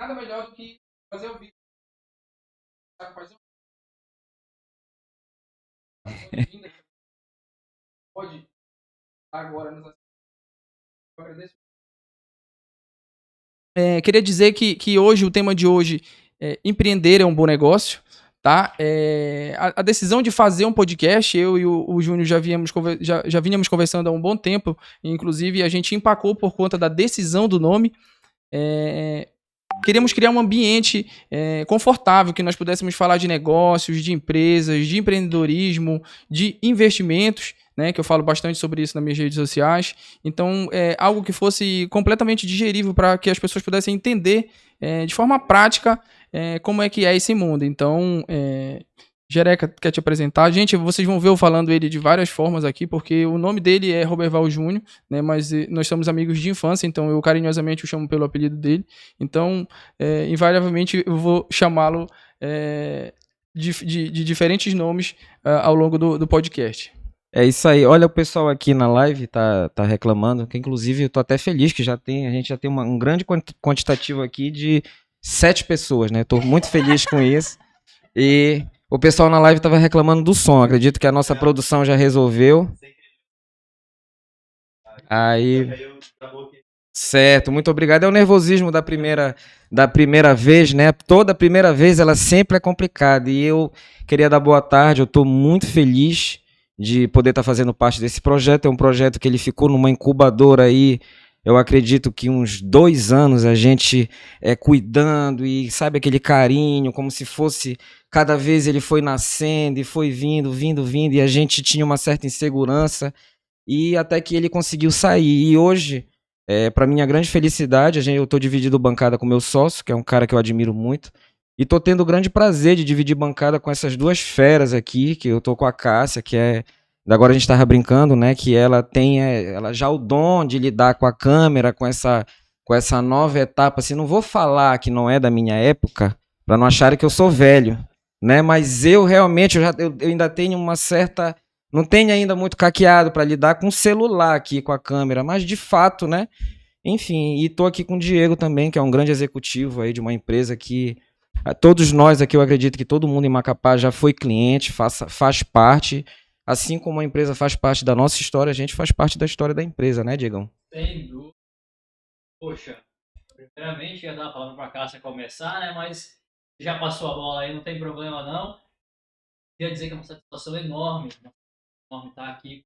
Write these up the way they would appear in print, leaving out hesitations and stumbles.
nada melhor do que fazer o vídeo. Fazer pode agora nos agradeço. Queria dizer que hoje, o tema de hoje é empreender é um bom negócio, tá? A decisão de fazer um podcast, eu e o Júnior já vínhamos conversando há um bom tempo, inclusive a gente empacou por conta da decisão do nome. Queríamos criar um ambiente confortável, que nós pudéssemos falar de negócios, de empresas, de empreendedorismo, de investimentos, né, que eu falo bastante sobre isso nas minhas redes sociais. Então, algo que fosse completamente digerível para que as pessoas pudessem entender de forma prática como é que é esse mundo. Então, Jereca quer te apresentar. Gente, vocês vão ver eu falando ele de várias formas aqui, porque o nome dele é Roberval Júnior, né, mas nós somos amigos de infância, então eu carinhosamente o chamo pelo apelido dele. Então, invariavelmente, eu vou chamá-lo de diferentes nomes ao longo do podcast. É isso aí. Olha, o pessoal aqui na live tá reclamando, que inclusive eu tô até feliz que a gente já tem um grande quantitativo aqui de 7 pessoas, né? Tô muito feliz com isso. E o pessoal na live tava reclamando do som. Acredito que a nossa produção já resolveu. Aí, certo, muito obrigado. É o nervosismo da primeira vez, né? Toda primeira vez ela sempre é complicada. E eu queria dar boa tarde. Eu tô muito feliz de poder estar fazendo parte desse projeto. É um projeto que ele ficou numa incubadora aí, eu acredito que uns 2 anos a gente cuidando e sabe aquele carinho, como se fosse, cada vez ele foi nascendo e foi vindo, e a gente tinha uma certa insegurança e até que ele conseguiu sair. E hoje, para minha grande felicidade, eu estou dividindo bancada com meu sócio, que é um cara que eu admiro muito, e tô tendo o grande prazer de dividir bancada com essas duas feras aqui, que eu tô com a Cássia, que agora a gente tava brincando, né, que ela tem ela já o dom de lidar com a câmera, com essa nova etapa, assim, não vou falar que não é da minha época, para não acharem que eu sou velho, né, mas eu realmente, eu ainda tenho uma certa, não tenho ainda muito caqueado para lidar com o celular aqui, com a câmera, mas de fato, né, enfim, e tô aqui com o Diego também, que é um grande executivo aí de uma empresa que todos nós aqui, eu acredito que todo mundo em Macapá já foi cliente, faz parte, assim como a empresa faz parte da nossa história, a gente faz parte da história da empresa, né, Diegão? Sem dúvida. Poxa, primeiramente ia dar a palavra para a Cássia começar, né, mas já passou a bola aí, não tem problema não. Queria dizer que é uma satisfação enorme estar aqui,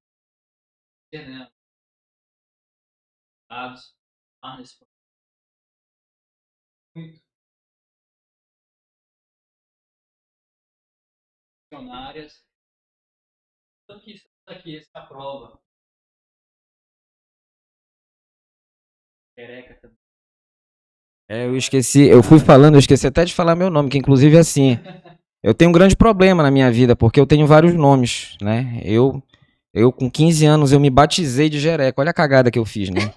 né, nesse muito funcionárias. Tanto que isso aqui, essa prova. Jereca também. Eu esqueci, eu fui falando, eu esqueci até de falar meu nome, que inclusive é assim, eu tenho um grande problema na minha vida, porque eu tenho vários nomes, né, eu com 15 anos, eu me batizei de Jereca, olha a cagada que eu fiz, né,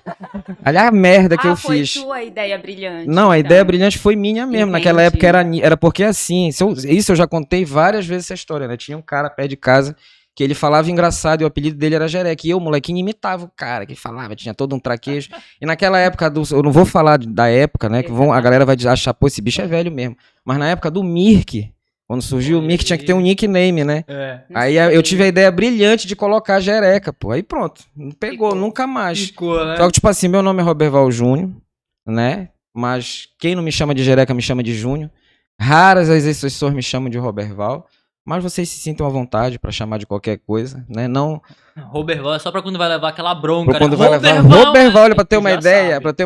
olha a merda que eu fiz. Foi tua ideia brilhante. Não, a ideia brilhante foi minha mesmo, naquela época era porque assim, isso eu já contei várias vezes essa história, né, tinha um cara perto de casa, que ele falava engraçado e o apelido dele era Jereca. E eu, molequinho, imitava o cara que falava, tinha todo um traquejo. E naquela época, eu não vou falar da época, né, que a galera vai achar, pô, esse bicho é velho mesmo. Mas na época do Mirk, quando surgiu o Mirk, tinha que ter um nickname, né? Aí eu tive a ideia brilhante de colocar Jereca, pô. Aí pronto, não pegou, nunca mais. Ficou, né? Só que, tipo assim, meu nome é Roberval Júnior, né? Mas quem não me chama de Jereca me chama de Júnior. Raras as exceções me chamam de Roberval. Mas vocês se sintam à vontade para chamar de qualquer coisa, né? Não. Roberval é só para quando vai levar aquela bronca. Quando vai levar Roberval, olha, para ter uma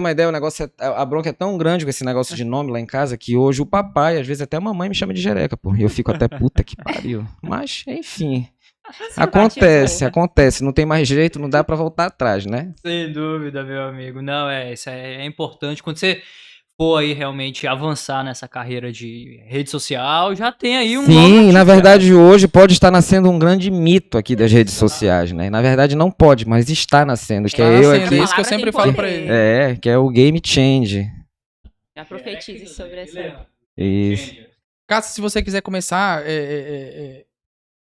ideia, o negócio a bronca é tão grande com esse negócio de nome lá em casa que hoje o papai, às vezes até a mamãe me chama de Jereca, pô. E eu fico até puta que pariu. Mas, enfim. Acontece, não tem mais jeito, não dá para voltar atrás, né? Sem dúvida, meu amigo. Não, isso é importante quando você for aí realmente avançar nessa carreira de rede social, já tem aí um... Sim, na verdade hoje pode estar nascendo um grande mito aqui das redes sociais, né? Na verdade não pode, mas está nascendo, que é eu aqui. Isso que eu sempre falo pra ele. Que é o Game Change. Já profetize sobre essa. Isso. Cássio, se você quiser começar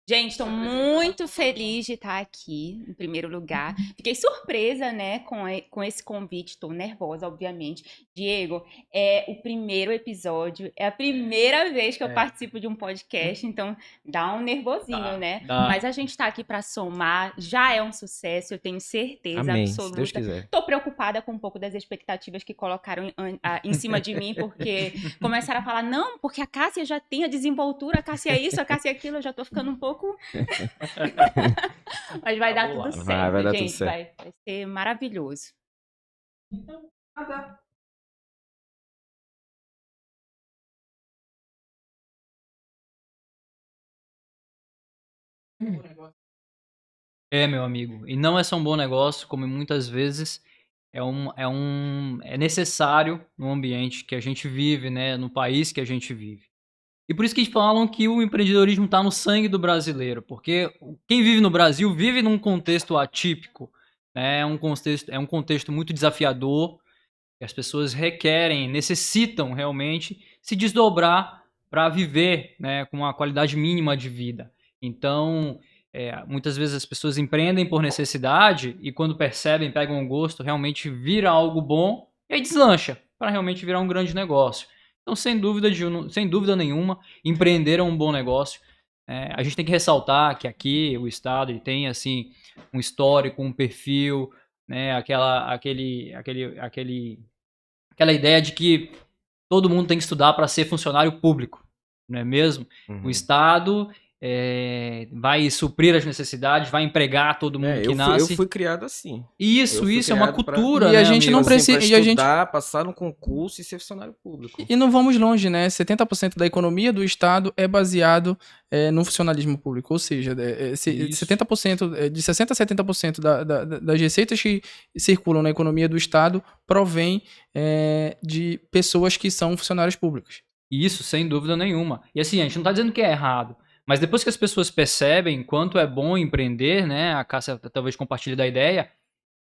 Gente, estou muito feliz de estar aqui, em primeiro lugar. Fiquei surpresa, né, com esse convite. Estou nervosa, obviamente. Diego, é o primeiro episódio, é a primeira vez que eu participo de um podcast, então dá um nervosinho, né? Mas a gente está aqui para somar, já é um sucesso, eu tenho certeza Amém, se absoluta. Deus quiser. Estou preocupada com um pouco das expectativas que colocaram em cima de mim, porque começaram a falar, não, porque a Cássia já tem a desenvoltura, a Cássia é isso, a Cássia é aquilo, eu já estou ficando um pouco. Mas vai dar tudo certo, vai dar tudo gente. certo. Vai ser maravilhoso. Então, nada. Meu amigo. E não é só um bom negócio, como muitas vezes é necessário no ambiente que a gente vive, né? No país que a gente vive. E por isso que falam que o empreendedorismo está no sangue do brasileiro, porque quem vive no Brasil vive num contexto atípico, né? É um contexto muito desafiador, que as pessoas necessitam realmente se desdobrar para viver, né, com uma qualidade mínima de vida. Então, muitas vezes as pessoas empreendem por necessidade e quando percebem, pegam um gosto, realmente vira algo bom e aí deslancha para realmente virar um grande negócio. Então, sem dúvida nenhuma, empreender é um bom negócio. A gente tem que ressaltar que aqui o Estado ele tem assim um histórico, um perfil, né, aquela ideia de que todo mundo tem que estudar para ser funcionário público, não é mesmo? O Estado vai suprir as necessidades, vai empregar todo mundo que nasce. Eu fui criado assim. Isso é uma cultura, E né, a gente amigo? não precisa. Assim, E a gente estudar, passar no concurso e ser funcionário público. E não vamos longe, né? 70% da economia do Estado é baseado no funcionalismo público. Ou seja, 70%, de 60% a 70% das receitas que circulam na economia do Estado provém de pessoas que são funcionários públicos. Isso, sem dúvida nenhuma. E assim, a gente não está dizendo que é errado. Mas depois que as pessoas percebem quanto é bom empreender, né? A Cássia talvez compartilhe da ideia.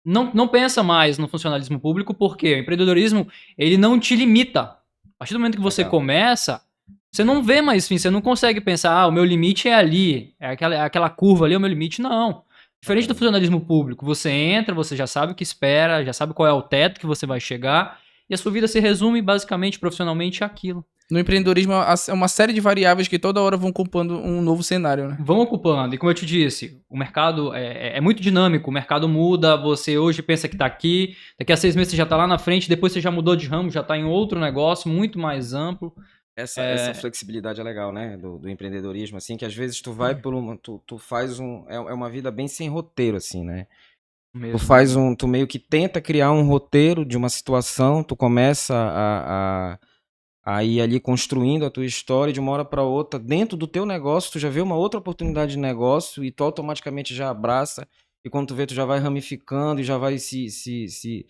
Não pensa mais no funcionalismo público, porque o empreendedorismo, ele não te limita. A partir do momento que você começa, você não vê mais fim, você não consegue pensar, o meu limite é ali, é aquela curva ali, é o meu limite. Não. Diferente do funcionalismo público, você entra, você já sabe o que espera, já sabe qual é o teto que você vai chegar, e a sua vida se resume basicamente, profissionalmente, àquilo. No empreendedorismo é uma série de variáveis que toda hora vão ocupando um novo cenário, né? Vão ocupando, e como eu te disse, o mercado é muito dinâmico, o mercado muda, você hoje pensa que está aqui, daqui a 6 meses você já está lá na frente, depois você já mudou de ramo, já está em outro negócio muito mais amplo. Essa flexibilidade é legal, né, do empreendedorismo, assim, que às vezes tu vai tu faz uma vida bem sem roteiro, assim, né? Mesmo. Tu meio que tenta criar um roteiro de uma situação, tu começa a ir ali construindo a tua história de uma hora para outra, dentro do teu negócio, tu já vê uma outra oportunidade de negócio e tu automaticamente já abraça, e quando tu vê, tu já vai ramificando e já vai se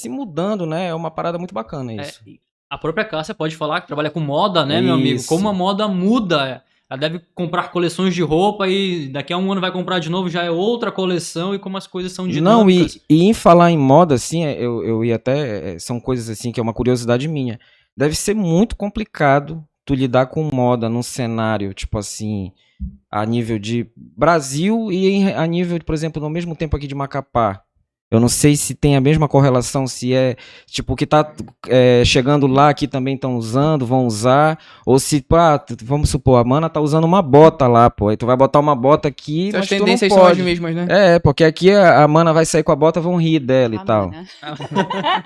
mudando, né? É uma parada muito bacana isso. A própria Cássia pode falar que trabalha com moda, né, meu amigo? Como a moda muda, ela deve comprar coleções de roupa e daqui a um ano vai comprar de novo, já é outra coleção e como as coisas são dinâmicas. Não, e em falar em moda, assim, eu ia até, são coisas assim que é uma curiosidade minha. Deve ser muito complicado tu lidar com moda num cenário, tipo assim, a nível de Brasil e a nível, por exemplo, no mesmo tempo aqui de Macapá. Eu não sei se tem a mesma correlação, se é tipo o que tá chegando lá aqui também estão usando, vão usar, ou se, vamos supor, a mana tá usando uma bota lá, pô, aí tu vai botar uma bota aqui, mas as tendências são as mesmas, né? Porque aqui a mana vai sair com a bota, vão rir dela e tal. Mana.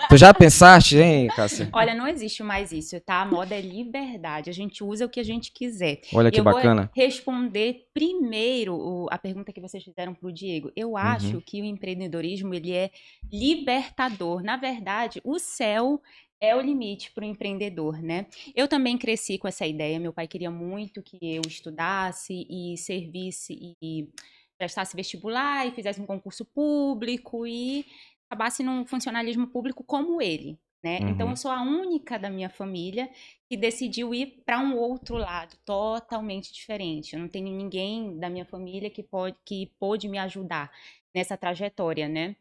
Tu já pensaste, hein, Cássia? Olha, não existe mais isso, tá? A moda é liberdade, a gente usa o que a gente quiser. Olha que bacana. Eu vou responder primeiro a pergunta que vocês fizeram pro Diego. Eu acho que o empreendedorismo, ele é libertador. Na verdade, o céu é o limite para o empreendedor, né? Eu também cresci com essa ideia. Meu pai queria muito que eu estudasse e servisse e prestasse vestibular e fizesse um concurso público e acabasse num funcionalismo público como ele, né? Então eu sou a única da minha família que decidiu ir para um outro lado, totalmente diferente. Eu não tenho ninguém da minha família que pôde me ajudar nessa trajetória, né?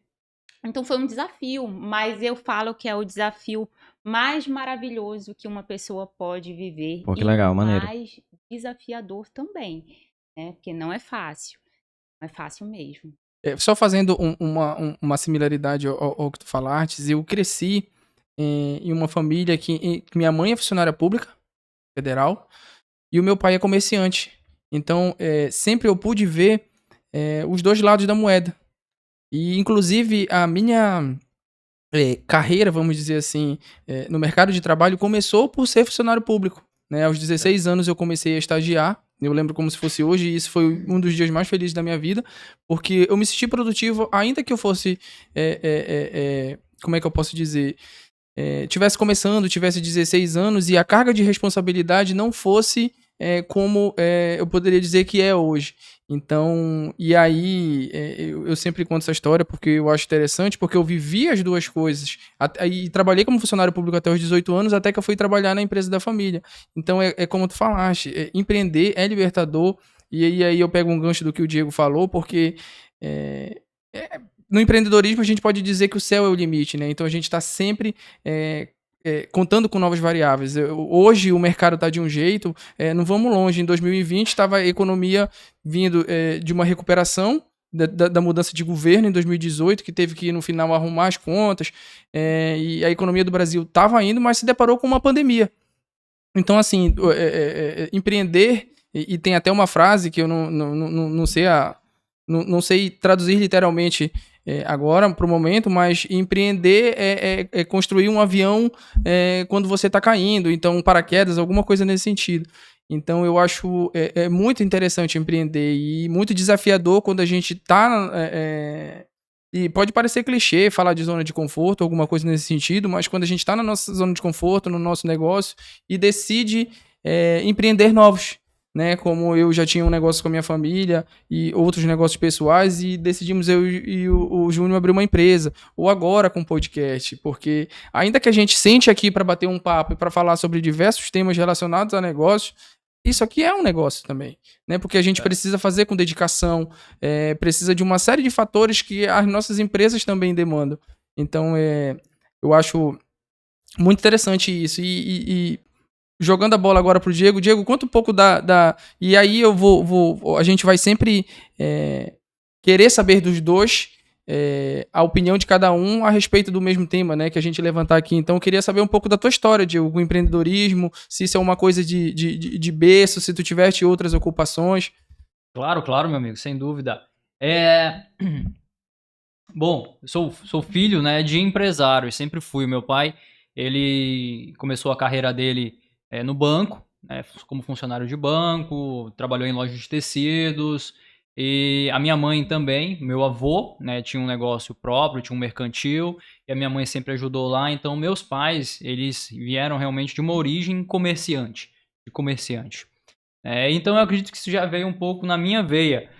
Então foi um desafio, mas eu falo que é o desafio mais maravilhoso que uma pessoa pode viver. Pô, que legal, maneiro. Mais desafiador também. né? Porque não é fácil. Não é fácil mesmo. Só fazendo uma similaridade ao que tu falaste, eu cresci em uma família que minha mãe é funcionária pública federal e o meu pai é comerciante. Então, sempre eu pude ver os dois lados da moeda. E, inclusive, a minha carreira, vamos dizer assim, no mercado de trabalho começou por ser funcionário público. Né? Aos 16 anos eu comecei a estagiar. Eu lembro como se fosse hoje, e isso foi um dos dias mais felizes da minha vida, porque eu me senti produtivo, ainda que eu fosse, como é que eu posso dizer, tivesse começando, tivesse 16 anos, e a carga de responsabilidade não fosse como eu poderia dizer que é hoje. Então, e aí, eu sempre conto essa história porque eu acho interessante, porque eu vivi as duas coisas. E trabalhei como funcionário público até os 18 anos, até que eu fui trabalhar na empresa da família. Então, como tu falaste, empreender é libertador. E aí eu pego um gancho do que o Diego falou, porque no empreendedorismo a gente pode dizer que o céu é o limite, né? Então, a gente está sempre contando com novas variáveis. Hoje o mercado está de um jeito, não vamos longe. Em 2020 estava a economia vindo de uma recuperação da mudança de governo em 2018, que teve que no final arrumar as contas, e a economia do Brasil estava indo, mas se deparou com uma pandemia. Então, assim, empreender, e tem até uma frase que eu não sei traduzir literalmente agora, para o momento, mas empreender é construir um avião quando você está caindo, então um paraquedas, alguma coisa nesse sentido. Então eu acho muito interessante empreender e muito desafiador quando a gente está... e pode parecer clichê falar de zona de conforto, alguma coisa nesse sentido, mas quando a gente está na nossa zona de conforto, no nosso negócio, e decide empreender novos, né? Como eu já tinha um negócio com a minha família e outros negócios pessoais, e decidimos eu e o Júnior abrir uma empresa, ou agora com podcast, porque ainda que a gente sente aqui para bater um papo e para falar sobre diversos temas relacionados a negócio, isso aqui é um negócio também, né? Porque a gente precisa fazer com dedicação, precisa de uma série de fatores que as nossas empresas também demandam. Então, eu acho muito interessante isso. E jogando a bola agora pro Diego. Diego, conta um pouco e aí a gente vai sempre querer saber dos dois a opinião de cada um a respeito do mesmo tema, né, que a gente levantar aqui. Então eu queria saber um pouco da tua história, Diego, com o empreendedorismo, se isso é uma coisa de berço, se tu tiveste outras ocupações. Claro, meu amigo, sem dúvida. Bom, eu sou filho, né, de empresário, e sempre fui. Meu pai, ele começou a carreira dele no banco, né, como funcionário de banco, trabalhou em loja de tecidos, e a minha mãe também, meu avô, né, tinha um negócio próprio, tinha um mercantil, e a minha mãe sempre ajudou lá. Então meus pais, eles vieram realmente de uma origem comerciante. Então eu acredito que isso já veio um pouco na minha veia.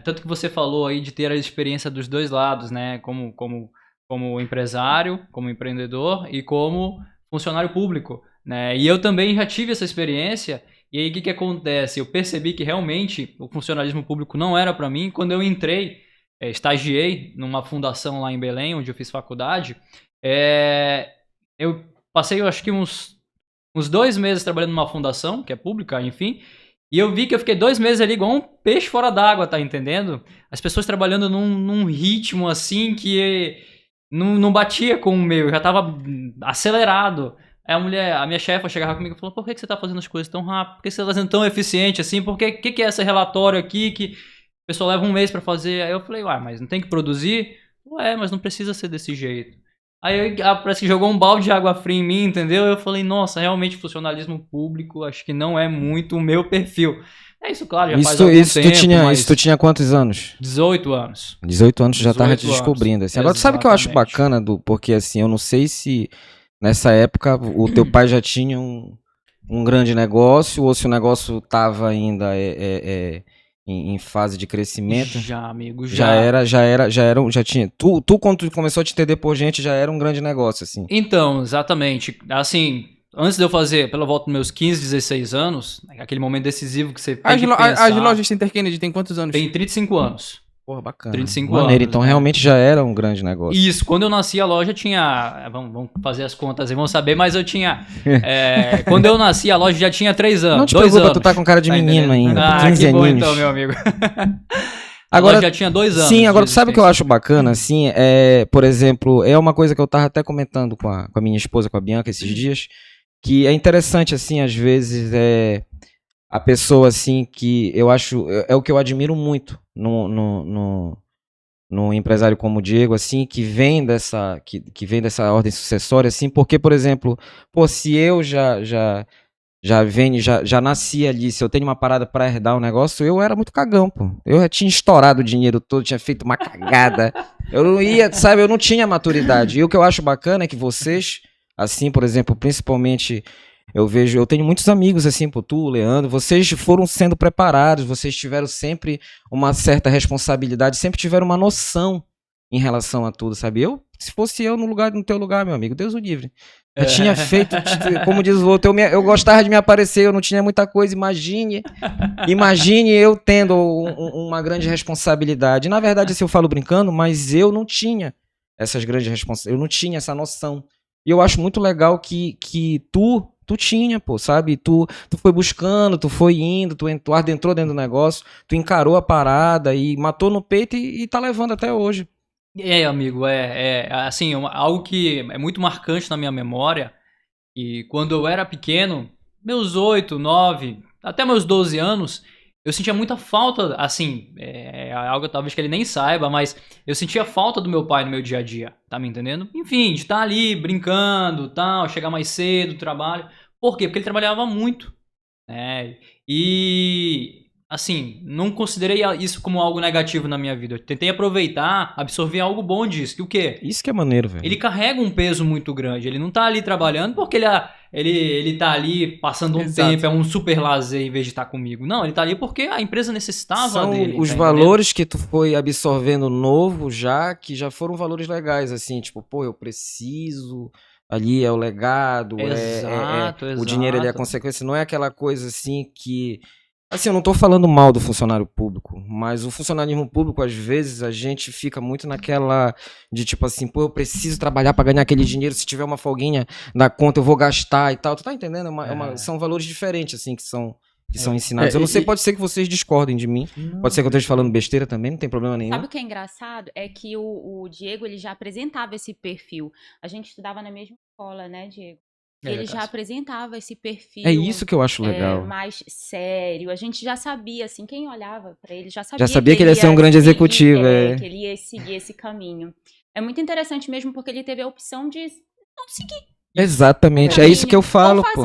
Tanto que você falou aí de ter a experiência dos dois lados, né, como empresário, como empreendedor e como funcionário público, né? E eu também já tive essa experiência. E aí o que acontece? Eu percebi que realmente o funcionalismo público não era para mim. Quando eu entrei, estagiei numa fundação lá em Belém, onde eu fiz faculdade, eu passei, eu acho que uns 2 meses trabalhando numa fundação, que é pública, enfim, e eu vi que eu fiquei 2 meses ali igual um peixe fora d'água, tá entendendo? As pessoas trabalhando num ritmo assim que não batia com o meu, eu já tava acelerado. Aí a minha chefa chegava comigo e falou: por que você tá fazendo as coisas tão rápido? Por que você tá fazendo tão eficiente assim? Por que é esse relatório aqui que o pessoal leva 1 mês pra fazer? Aí eu falei: mas não tem que produzir? Mas não precisa ser desse jeito. Aí parece que jogou um balde de água fria em mim, entendeu? Eu falei: nossa, realmente funcionalismo público acho que não é muito o meu perfil. Isso, claro, já faz algum tempo. Isso tu tinha quantos anos? 18 anos. 18 anos tu já tava te descobrindo. Assim. Agora, tu sabe o que eu acho bacana? Porque assim, eu não sei se nessa época o teu pai já tinha um grande negócio, ou se o negócio tava ainda em fase de crescimento. Já, amigo, já. Já tinha. Tu, quando tu começou a te entender por gente, já era um grande negócio, assim. Então, exatamente. Assim, antes de eu fazer, pela volta dos meus 15, 16 anos, aquele momento decisivo que você tem que pensar. As lojas Center Kennedy tem quantos anos? Tem 35 anos. Porra, bacana. 35 Maneiro, anos. então né? realmente já era um grande negócio. Isso, quando eu nasci a loja tinha, vamos fazer as contas aí, vamos saber, mas eu tinha, quando eu nasci a loja já tinha 3 anos, Não te 2 preocupa, anos. tu tá com cara de menino entendendo? ainda, Ah, 15 que bom aninhos. então, meu amigo. Agora, a loja já tinha 2 anos. sim, agora de tu sabe o que eu existência. acho bacana, assim, por exemplo, é uma coisa que eu tava até comentando com a minha esposa, com a Bianca, esses dias, que é interessante, assim, às vezes, a pessoa, assim, que eu acho, é o que eu admiro muito no empresário como o Diego, assim, que vem dessa ordem sucessória, assim, porque, por exemplo, pô, se eu já nasci ali, se eu tenho uma parada pra herdar um negócio, eu era muito cagão, pô. Eu já tinha estourado o dinheiro todo, tinha feito uma cagada. Eu não ia, sabe, eu não tinha maturidade. E o que eu acho bacana é que vocês, assim, por exemplo, principalmente, eu tenho muitos amigos, assim, pô, tu, Leandro, vocês foram sendo preparados, vocês tiveram sempre uma certa responsabilidade, sempre tiveram uma noção em relação a tudo, sabe? Se fosse eu no teu lugar, meu amigo, Deus o livre. Eu tinha feito, como diz o outro, eu gostava de me aparecer, eu não tinha muita coisa, imagine eu tendo uma grande responsabilidade. Na verdade, assim, eu falo brincando, mas eu não tinha essas grandes responsabilidades, eu não tinha essa noção. E eu acho muito legal que tu tinha, pô, sabe? Tu foi buscando, tu foi indo, tu adentrou dentro do negócio, tu encarou a parada e matou no peito e tá levando até hoje. Amigo, assim, algo que é muito marcante na minha memória, e quando eu era pequeno, meus 8, 9, até meus 12 anos, eu sentia muita falta, assim, algo talvez que ele nem saiba, mas eu sentia falta do meu pai no meu dia a dia, tá me entendendo? Enfim, de estar ali brincando, tal, chegar mais cedo do trabalho. Por quê? Porque ele trabalhava muito, né? E, assim, não considerei isso como algo negativo na minha vida. Eu tentei aproveitar, absorver algo bom disso. Que o quê? Isso que é maneiro, velho. Ele carrega um peso muito grande. Ele não tá ali trabalhando porque ele tá ali passando um Exato. tempo, é um super lazer em vez de estar comigo. Não, ele tá ali porque a empresa necessitava São dele. os tá valores que tu foi absorvendo novo que já foram valores legais, assim, tipo, pô, eu preciso, ali é o legado, Exato, o dinheiro ele é a exato. consequência, não é aquela coisa assim que... Assim, eu não tô falando mal do funcionário público, mas o funcionalismo público, às vezes, a gente fica muito naquela de tipo assim, pô, eu preciso trabalhar pra ganhar aquele dinheiro, se tiver uma folguinha na conta eu vou gastar e tal. Tu tá entendendo? São valores diferentes, assim, que são ensinados. Eu não sei, pode ser que vocês discordem de mim, pode ser que eu esteja falando besteira também, não tem problema nenhum. Sabe o que é engraçado? É que o Diego, ele já apresentava esse perfil. A gente estudava na mesma escola, né, Diego? E ele já apresentava esse perfil. É isso que eu acho legal. Mais sério. A gente já sabia, assim, quem olhava pra ele já sabia. Já sabia que ele ia ser um grande executivo. Que ele ia seguir esse caminho. É muito interessante mesmo, porque ele teve a opção de não seguir. Exatamente, é isso que eu falo, pô.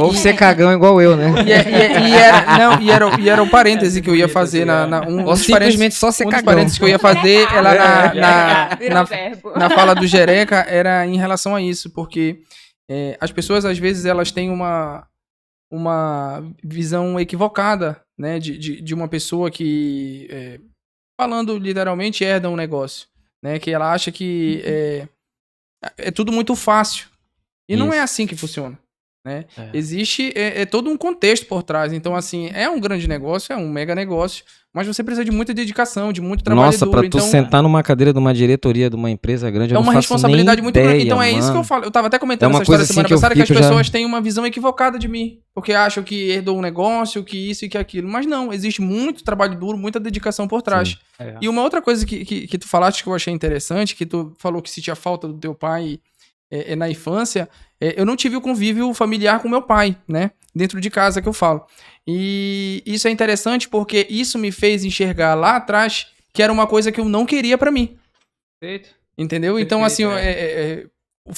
Ou ser cagão igual eu, né? E era um parêntese que eu ia fazer ou simplesmente só ser cagão. Um parênteses que eu ia fazer na fala do Jereca era em relação a isso, porque as pessoas às vezes elas têm uma visão equivocada, né, de uma pessoa que, falando literalmente, herda um negócio, né, que ela acha que é tudo muito fácil. E não é assim que funciona, né? Existe todo um contexto por trás. Então, assim, é um grande negócio, é um mega negócio, mas você precisa de muita dedicação, de muito trabalho duro. Nossa, pra tu sentar numa cadeira de uma diretoria de uma empresa grande, eu não faço responsabilidade muito ideia, grande. Então mano. isso que eu falo. Eu tava até comentando essa história semana passada, que as pessoas têm uma visão equivocada de mim. Porque acham que herdou um negócio, que isso e que aquilo. Mas não, existe muito trabalho duro, muita dedicação por trás. E uma outra coisa que tu falaste que eu achei interessante, que tu falou que sentia falta do teu pai na infância, eu não tive o convívio familiar com meu pai, né? Dentro de casa que eu falo. E isso é interessante porque isso me fez enxergar lá atrás que era uma coisa que eu não queria pra mim. Perfeito. Entendeu? Perfeito, então, assim,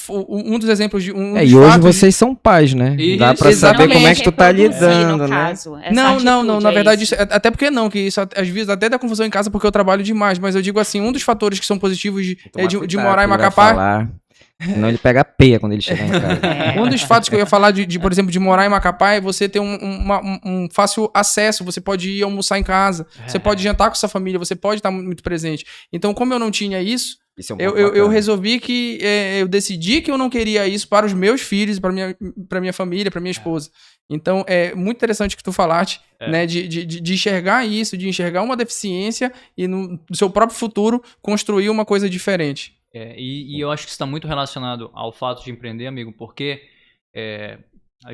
um dos exemplos de... e hoje vocês são pais, né? Dá pra saber como é que tu tá lidando, né? Não, na verdade, isso, até porque não, que isso às vezes até dá confusão em casa porque eu trabalho demais, mas eu digo assim, um dos fatores que são positivos de morar em Macapá... Senão ele pega a peia quando ele chegar em casa. Um dos fatos que eu ia falar, por exemplo, de morar em Macapá é você ter um fácil acesso. Você pode ir almoçar em casa, você pode jantar com sua família, você pode estar muito presente. Então, como eu não tinha isso, eu resolvi que eu decidi que eu não queria isso para os meus filhos, para minha família, para minha esposa. Então, é muito interessante que tu falaste, né, de enxergar isso, de enxergar uma deficiência e no seu próprio futuro construir uma coisa diferente. E eu acho que isso está muito relacionado ao fato de empreender, amigo, porque a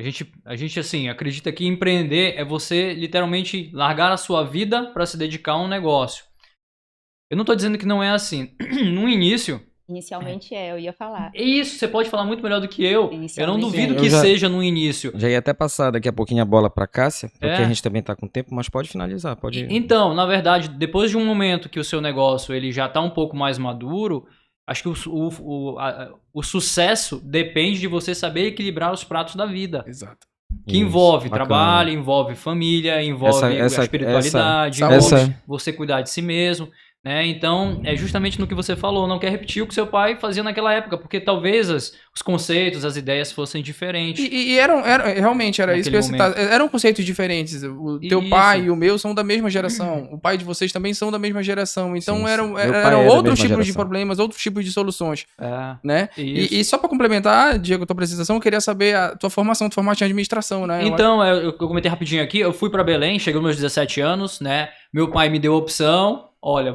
gente assim, acredita que empreender é você literalmente largar a sua vida para se dedicar a um negócio. Eu não estou dizendo que não é assim. No início... Inicialmente eu ia falar. Isso, você pode falar muito melhor do que eu. Eu não duvido eu que seja no início. Já ia até passar daqui a pouquinho a bola para Cássia, porque a gente também está com tempo, mas pode finalizar. Pode... Então, na verdade, depois de um momento que o seu negócio ele já está um pouco mais maduro, acho que o sucesso depende de você saber equilibrar os pratos da vida. Exato. Que envolve trabalho, envolve família, envolve a espiritualidade, envolve você cuidar de si mesmo. Né? Então, é justamente no que você falou, não quer repetir o que seu pai fazia naquela época, porque talvez os conceitos, as ideias fossem diferentes. E realmente era isso que eu ia citar. Eram conceitos diferentes. O teu pai e o meu são da mesma geração. O pai de vocês também são da mesma geração. Então, eram outros tipos de problemas, outros tipos de soluções. Né? E só para complementar, Diego, a tua apresentação, eu queria saber a tua formação. Tu formaste em administração, né? Então, eu comentei rapidinho aqui. Eu fui para Belém, cheguei aos meus 17 anos, né? Meu pai me deu a opção. Olha,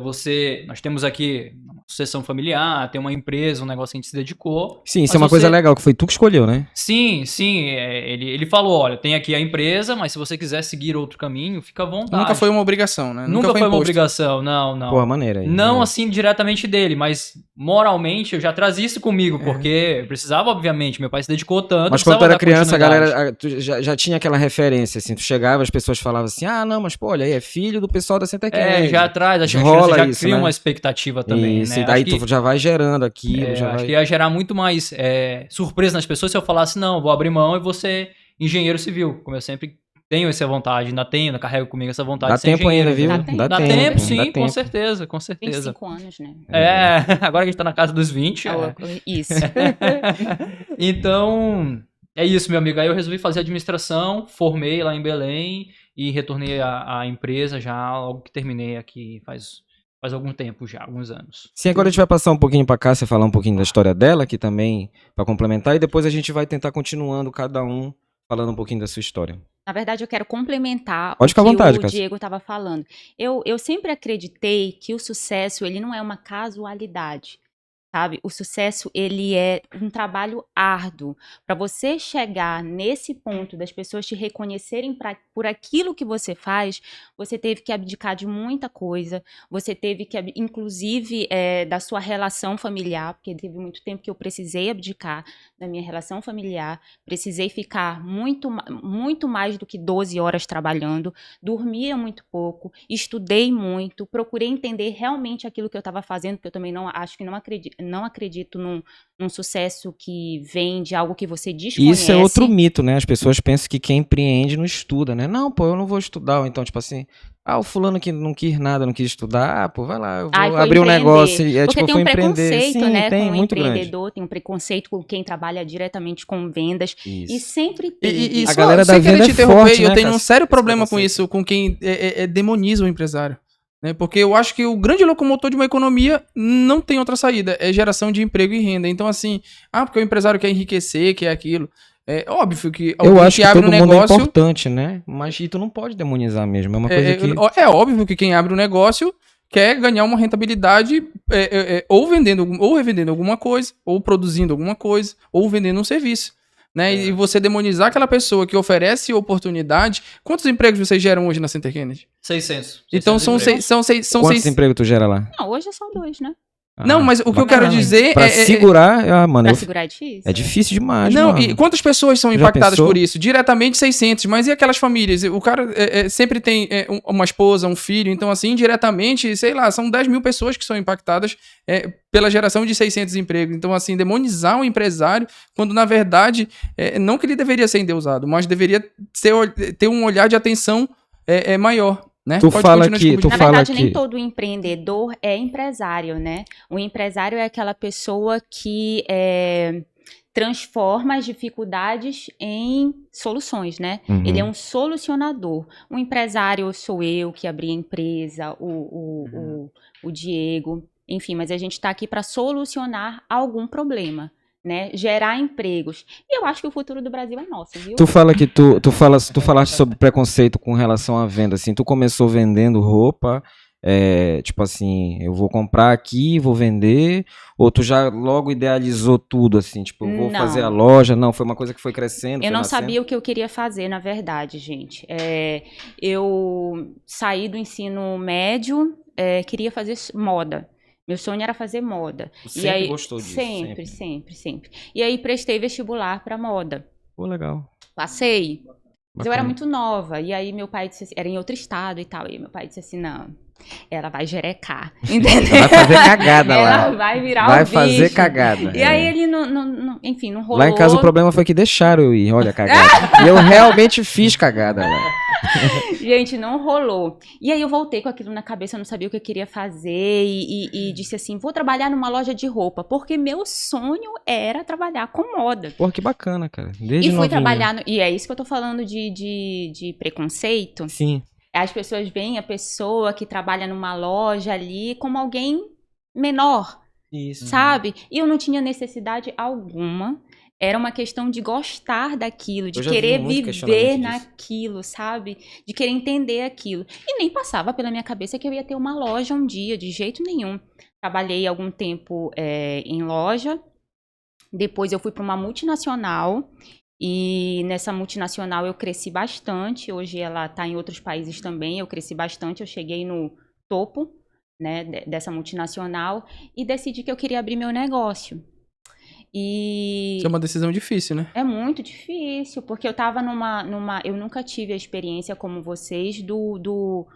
nós temos aqui uma sucessão familiar, tem uma empresa, um negócio que a gente se dedicou. Sim, isso é uma coisa legal, que foi tu que escolheu, né? Sim, ele falou, olha, tem aqui a empresa, mas se você quiser seguir outro caminho, fica à vontade. Nunca foi uma obrigação, né? Nunca foi uma obrigação, não. Pô, maneira aí. Não assim diretamente dele, mas moralmente eu já trazia isso comigo, porque eu precisava, obviamente, meu pai se dedicou tanto. Mas quando tu era criança, a galera tu já tinha aquela referência, assim, tu chegava, as pessoas falavam assim, não, mas pô, olha aí, é filho do pessoal da Santa Kennedy. Já atrás, acho que a criança já cria uma expectativa também, isso, né? E daí tu já vai gerando aquilo. Acho que ia gerar muito mais surpresa nas pessoas se eu falasse, não, vou abrir mão e vou ser engenheiro civil, como eu sempre tenho essa vontade, ainda carrego comigo essa vontade de ser engenheiro. Dá tempo ainda, viu? Dá tempo, sim, com certeza. 25 anos, né? Agora que a gente tá na casa dos 20. Isso. Então, é isso, meu amigo. Aí eu resolvi fazer administração, formei lá em Belém e retornei à empresa já logo que terminei aqui faz algum tempo já, alguns anos. Sim, agora a gente vai passar um pouquinho para Cássia falar um pouquinho da história dela, aqui também, para complementar, e depois a gente vai tentar continuando cada um falando um pouquinho da sua história. Na verdade, eu quero complementar o que o Diego estava falando. Eu sempre acreditei que o sucesso ele não é uma casualidade. Sabe? O sucesso, ele é um trabalho árduo. Para você chegar nesse ponto das pessoas te reconhecerem por aquilo que você faz, você teve que abdicar de muita coisa, você teve que, inclusive, da sua relação familiar, porque teve muito tempo que eu precisei abdicar da minha relação familiar, precisei ficar muito mais do que 12 horas trabalhando, dormia muito pouco, estudei muito, procurei entender realmente aquilo que eu estava fazendo, porque eu também não acredito num sucesso que vem de algo que você desconhece. Isso é outro mito, né? As pessoas pensam que quem empreende não estuda, né? Não, pô, eu não vou estudar. Ou então, tipo assim, o fulano que não quis nada, não quis estudar, pô, vai lá, eu vou abrir um negócio. Porque tem um preconceito, sim, né, tem, com o muito empreendedor, grande. tem um preconceito com quem trabalha diretamente com vendas. Isso. E sempre tem. E a galera da venda é forte, né, eu tenho um sério problema com isso, com quem demoniza o empresário. Né? Porque eu acho que o grande locomotor de uma economia não tem outra saída, é geração de emprego e renda. Então, assim, porque o empresário quer enriquecer, quer aquilo. É óbvio que eu acho que todo mundo é importante, né? Mas tu não pode demonizar mesmo. É uma coisa que... É óbvio que quem abre um negócio quer ganhar uma rentabilidade ou revendendo alguma coisa, ou produzindo alguma coisa, ou vendendo um serviço. Né? E você demonizar aquela pessoa que oferece oportunidade. Quantos empregos vocês geram hoje na Center Kennedy? 600. Então são Quantos empregos tu gera lá? Não, hoje é só 2, né? Não, mas o que eu quero dizer pra segurar, mano. Pra segurar é difícil. É difícil demais, não, mano. E quantas pessoas são impactadas por isso? Diretamente 600, mas e aquelas famílias? O cara sempre tem uma esposa, um filho, então assim, indiretamente, sei lá, são 10 mil pessoas que são impactadas pela geração de 600 empregos. Então assim, demonizar o empresário, quando na verdade, não que ele deveria ser endeusado, mas deveria ter um olhar de atenção maior. Né? Tu fala que... Na verdade, nem todo empreendedor é empresário, né? O empresário é aquela pessoa que transforma as dificuldades em soluções, né? Uhum. Ele é um solucionador. O empresário sou eu, que abri a empresa, o Diego, enfim, mas a gente está aqui para solucionar algum problema, né? Gerar empregos. E eu acho que o futuro do Brasil é nosso, viu? Tu fala que tu falaste sobre preconceito com relação à venda, assim, tu começou vendendo roupa, tipo assim, eu vou comprar aqui, vou vender, ou tu já logo idealizou tudo, assim, tipo, eu vou fazer a loja, não, foi uma coisa que foi crescendo, Eu não sabia o que eu queria fazer, na verdade, gente. Eu saí do ensino médio, queria fazer moda. Meu sonho era fazer moda. Sempre e aí, gostou disso? Sempre. E aí prestei vestibular para moda. Pô, legal. Passei. Mas Bacana. eu era muito nova. E aí meu pai disse assim, era em outro estado e tal. E meu pai disse assim, não, ela vai jerecar. Entendeu? Vai fazer cagada lá. Ela vai virar vai o bicho. fazer cagada. E aí ele, enfim, não rolou. Lá em casa o problema foi que deixaram eu ir, olha a cagada. E eu realmente fiz cagada lá. Gente, não rolou. E aí eu voltei com aquilo na cabeça, eu não sabia o que eu queria fazer e disse assim, vou trabalhar numa loja de roupa, porque meu sonho era trabalhar com moda. Pô, que bacana, cara. Desde E fui novinha. trabalhar, e é isso que eu tô falando de preconceito. Sim. As pessoas veem a pessoa que trabalha numa loja ali como alguém menor, Isso. sabe? E eu não tinha necessidade alguma. Era uma questão de gostar daquilo, de querer viver naquilo, sabe? De querer entender aquilo. E nem passava pela minha cabeça que eu ia ter uma loja um dia, de jeito nenhum. Trabalhei algum tempo em loja, depois eu fui para uma multinacional, e nessa multinacional eu cresci bastante. Hoje ela está em outros países também, eu cresci bastante, eu cheguei no topo, né, dessa multinacional e decidi que eu queria abrir meu negócio. Isso é uma decisão difícil, né? É muito difícil, porque eu tava eu nunca tive a experiência como vocês do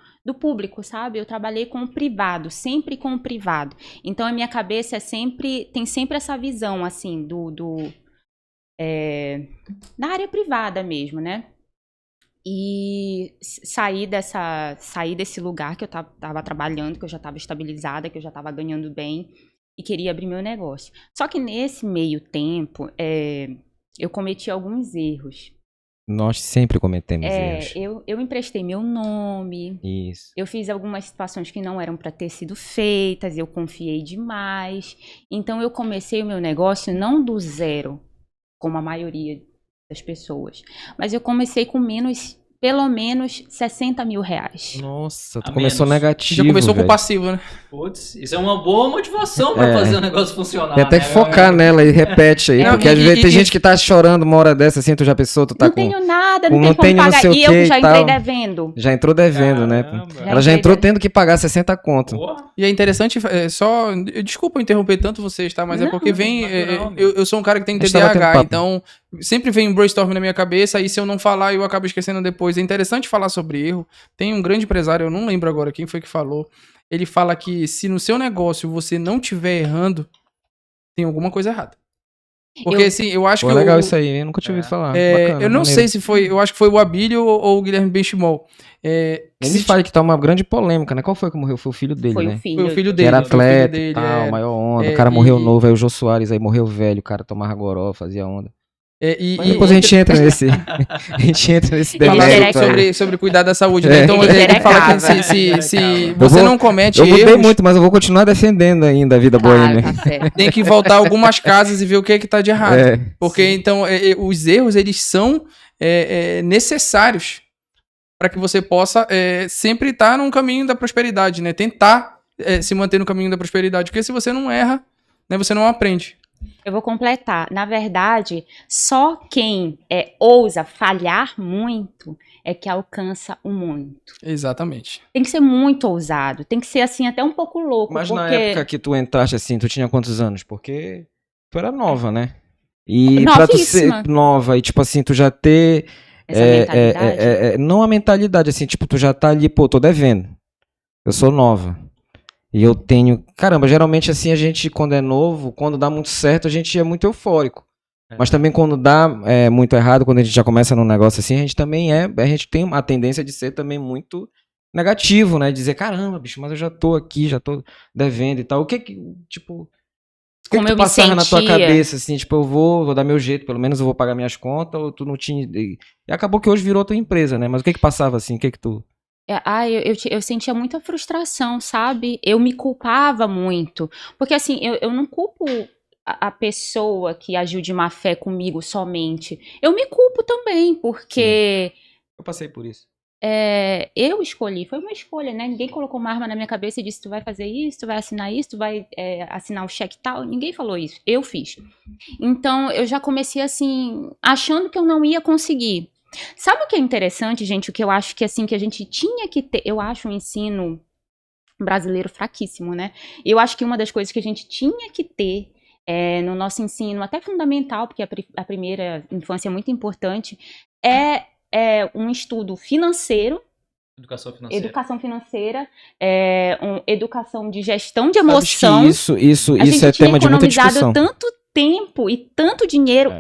público, sabe? Eu trabalhei com o privado, sempre com o privado. Então a minha cabeça tem sempre essa visão, assim, da área privada mesmo, né? E saí desse lugar que eu tava trabalhando, que eu já tava estabilizada, que eu já tava ganhando bem, e queria abrir meu negócio. Só que nesse meio tempo, eu cometi alguns erros. Nós sempre cometemos erros. Eu emprestei meu nome. Isso. Eu fiz algumas situações que não eram para ter sido feitas, eu confiei demais. Então eu comecei o meu negócio não do zero, como a maioria das pessoas, mas eu comecei com pelo menos 60 mil reais. Nossa, tu começou negativo. Já começou com o passivo, né? Putz, isso é uma boa motivação pra fazer o negócio funcionar. Tem até que focar nela e repete aí, porque às vezes tem gente que tá chorando uma hora dessa, assim, tu já pensou, tu tá não tenho nada, não tenho como pagar. E eu já entrei devendo. Já entrou devendo, né? Ela já entrou tendo que pagar 60 conto. E é interessante, desculpa interromper tanto vocês, tá? Mas é porque vem, eu sou um cara que tem TDAH, então sempre vem um brainstorm na minha cabeça, e se eu não falar, eu acabo esquecendo depois. É interessante falar sobre erro. Tem um grande empresário, eu não lembro agora quem foi que falou, ele fala que se no seu negócio você não estiver errando, tem alguma coisa errada. Porque assim, eu acho que... legal isso aí, eu nunca tinha ouvido falar. Bacana, eu não sei se foi, eu acho que foi o Abílio ou o Guilherme Benchimol. Ele fala que tá uma grande polêmica, né? Qual foi que morreu? Foi o filho dele, né? Foi o filho dele. Que era atleta e tal, maior onda. O cara morreu novo, aí o Jô Soares aí morreu velho, o cara tomava goró, fazia onda. Mas depois a gente entra nesse debate sobre cuidar da saúde, né? Então ele fala que se você não comete erros... Eu mudei muito, mas eu vou continuar defendendo ainda a vida boêmia. Tá, tem que voltar algumas casas e ver o que tá de errado. Porque então os erros, eles são necessários para que você possa sempre estar num caminho da prosperidade, né? Tentar se manter no caminho da prosperidade. Porque se você não erra, né, você não aprende. Eu vou completar. Na verdade, só quem ousa falhar muito é que alcança o muito. Exatamente. Tem que ser muito ousado. Tem que ser, assim, até um pouco louco. Mas na época que tu entraste, assim, tu tinha quantos anos? Porque tu era nova, né? E pra tu ser nova e, tipo assim, tu já ter... essa mentalidade? Não a mentalidade, assim, tipo, tu já tá ali, pô, tô devendo. Eu sou nova. E eu tenho... Caramba, geralmente assim a gente, quando é novo, quando dá muito certo, a gente é muito eufórico. Mas também quando dá muito errado, quando a gente já começa num negócio assim, a gente também a gente tem a tendência de ser também muito negativo, né? Dizer, caramba, bicho, mas eu já tô aqui, já tô devendo e tal. O que tipo... O que Como tu eu me passava na tua sentia. cabeça, assim, tipo, eu vou dar meu jeito, pelo menos eu vou pagar minhas contas, ou tu não tinha... E acabou que hoje virou tua empresa, né? Mas o que passava, assim, o que tu... Eu sentia muita frustração, sabe? Eu me culpava muito. Porque, assim, eu não culpo a pessoa que agiu de má fé comigo somente. Eu me culpo também, porque Eu passei por isso. eu escolhi, foi uma escolha, né? Ninguém colocou uma arma na minha cabeça e disse: tu vai fazer isso, tu vai assinar isso, tu vai assinar o cheque tal. Ninguém falou isso. Eu fiz. Então, eu já comecei, assim, achando que eu não ia conseguir. Sabe o que é interessante, gente? O que eu acho que, assim, que a gente tinha que ter... Eu acho o ensino brasileiro fraquíssimo, né? Eu acho que uma das coisas que a gente tinha que ter no nosso ensino, até fundamental, porque a primeira infância é muito importante, é um estudo financeiro, educação financeira, educação de gestão de emoção. Isso é tema de muita discussão. Tanto tempo e tanto dinheiro,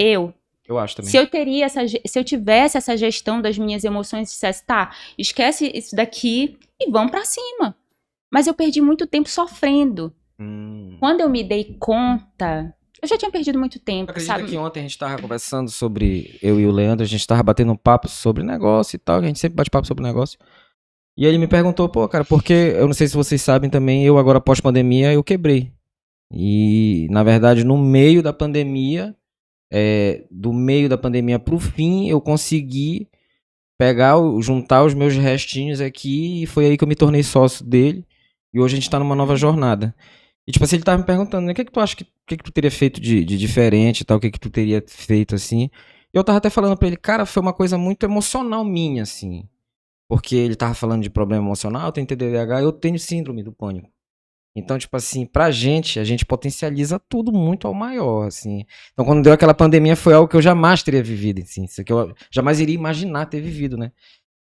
eu acho também. Se eu tivesse essa gestão das minhas emoções, dissesse, tá, esquece isso daqui e vamos pra cima. Mas eu perdi muito tempo sofrendo. Quando eu me dei conta, eu já tinha perdido muito tempo, acredita que ontem a gente tava conversando sobre, eu e o Leandro, a gente tava batendo um papo sobre negócio e tal, a gente sempre bate papo sobre negócio. E aí ele me perguntou, pô, cara, porque, eu não sei se vocês sabem também, eu agora pós-pandemia, eu quebrei. E, na verdade, no meio da pandemia, do meio da pandemia pro fim, eu consegui juntar os meus restinhos aqui, e foi aí que eu me tornei sócio dele, e hoje a gente tá numa nova jornada. E, tipo assim, ele tava me perguntando, né, o que tu acha que tu teria feito de diferente e tal, o que tu teria feito, assim. E eu tava até falando pra ele, cara, foi uma coisa muito emocional minha, assim. Porque ele tava falando de problema emocional, eu tenho TDAH, eu tenho síndrome do pânico. Então, tipo assim, pra gente, a gente potencializa tudo muito ao maior, assim. Então, quando deu aquela pandemia, foi algo que eu jamais teria vivido, assim. Isso que eu jamais iria imaginar ter vivido, né?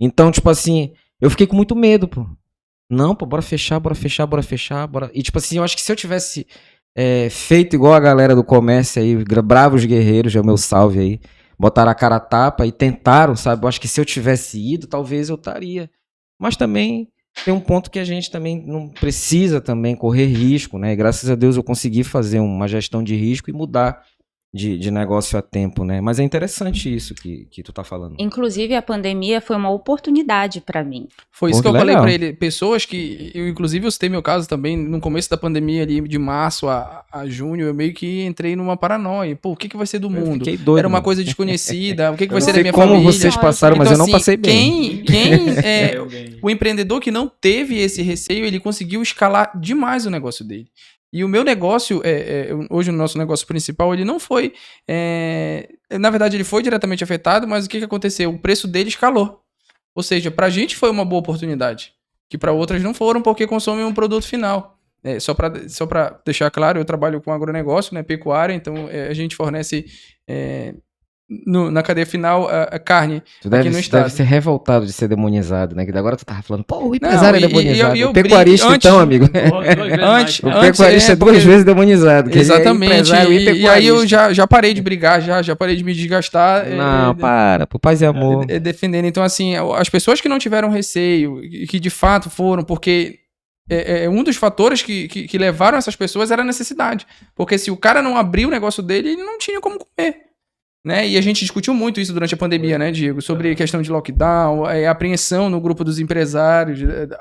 Então, tipo assim, eu fiquei com muito medo, pô. Não, pô, bora fechar. E, tipo assim, eu acho que se eu tivesse feito igual a galera do comércio aí, Bravos Guerreiros, é o meu salve aí, botaram a cara a tapa e tentaram, sabe? Eu acho que se eu tivesse ido, talvez eu estaria. Mas também tem um ponto que a gente também não precisa também correr risco, né? E graças a Deus eu consegui fazer uma gestão de risco e mudar de negócio a tempo, né? Mas é interessante isso que tu tá falando. Inclusive, a pandemia foi uma oportunidade pra mim. Foi isso que eu falei pra ele. Pessoas que... Inclusive, eu citei meu caso também. No começo da pandemia, ali, de março a junho, eu meio que entrei numa paranoia. Pô, o que vai ser do mundo? Fiquei doido, era uma coisa desconhecida. O que vai ser da minha família? Como vocês passaram, mas então, eu não passei bem. O empreendedor que não teve esse receio, ele conseguiu escalar demais o negócio dele. E o meu negócio, hoje o nosso negócio principal, ele não foi... na verdade, ele foi diretamente afetado, mas o que aconteceu? O preço dele escalou. Ou seja, pra gente foi uma boa oportunidade. Que pra outras não foram, porque consomem um produto final. Só pra deixar claro, eu trabalho com agronegócio, né, pecuária, então a gente fornece... na cadeia final, a carne aqui no estado. Deve ser revoltado de ser demonizado, né? Que agora tu tava falando, pô, o empresário é demonizado. O pecuarista, então, amigo. O pecuarista é 2 vezes demonizado. Exatamente. E aí eu já parei de brigar, já parei de me desgastar. Não, por paz e amor. Defendendo. Então, assim, as pessoas que não tiveram receio, que de fato foram, porque... um dos fatores que levaram essas pessoas era a necessidade. Porque se o cara não abriu o negócio dele, ele não tinha como comer. Né? E a gente discutiu muito isso durante a pandemia, né, Diego? Sobre a questão de lockdown, a apreensão no grupo dos empresários,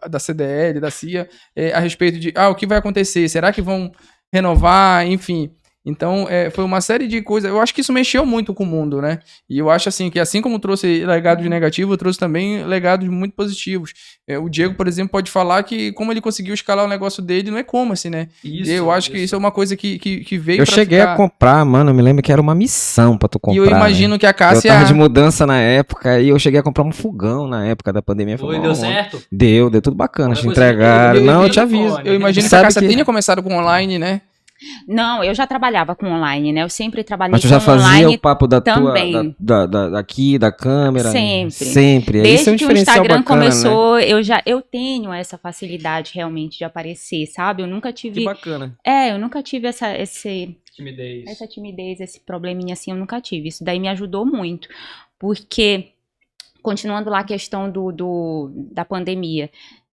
da CDL, da CIA, a respeito de, o que vai acontecer? Será que vão renovar? Enfim... Então, foi uma série de coisas. Eu acho que isso mexeu muito com o mundo, né? E eu acho assim que assim como trouxe legados negativos, trouxe também legados muito positivos. O Diego, por exemplo, pode falar que como ele conseguiu escalar o negócio dele no e-commerce, né? Eu acho que isso é uma coisa que veio pra cheguei a comprar, mano, eu me lembro que era uma missão pra tu comprar. E eu imagino, né, que a Cássia... Eu tava de mudança na época e eu cheguei a comprar um fogão na época da pandemia. Foi, deu certo? Deu tudo bacana, te entregaram. Não, eu te aviso. Eu imagino que a Cássia tenha começado com online, né? Não, eu já trabalhava com online, né? Eu sempre trabalhei com online. Mas tu já fazia o papo também. Daqui, da câmera? Sempre. Desde é um que o Instagram bacana, começou, né? Eu tenho essa facilidade realmente de aparecer, sabe? Eu nunca tive... Que bacana. Eu nunca tive essa timidez, esse probleminha assim, eu nunca tive. Isso daí me ajudou muito. Porque, continuando lá a questão da pandemia...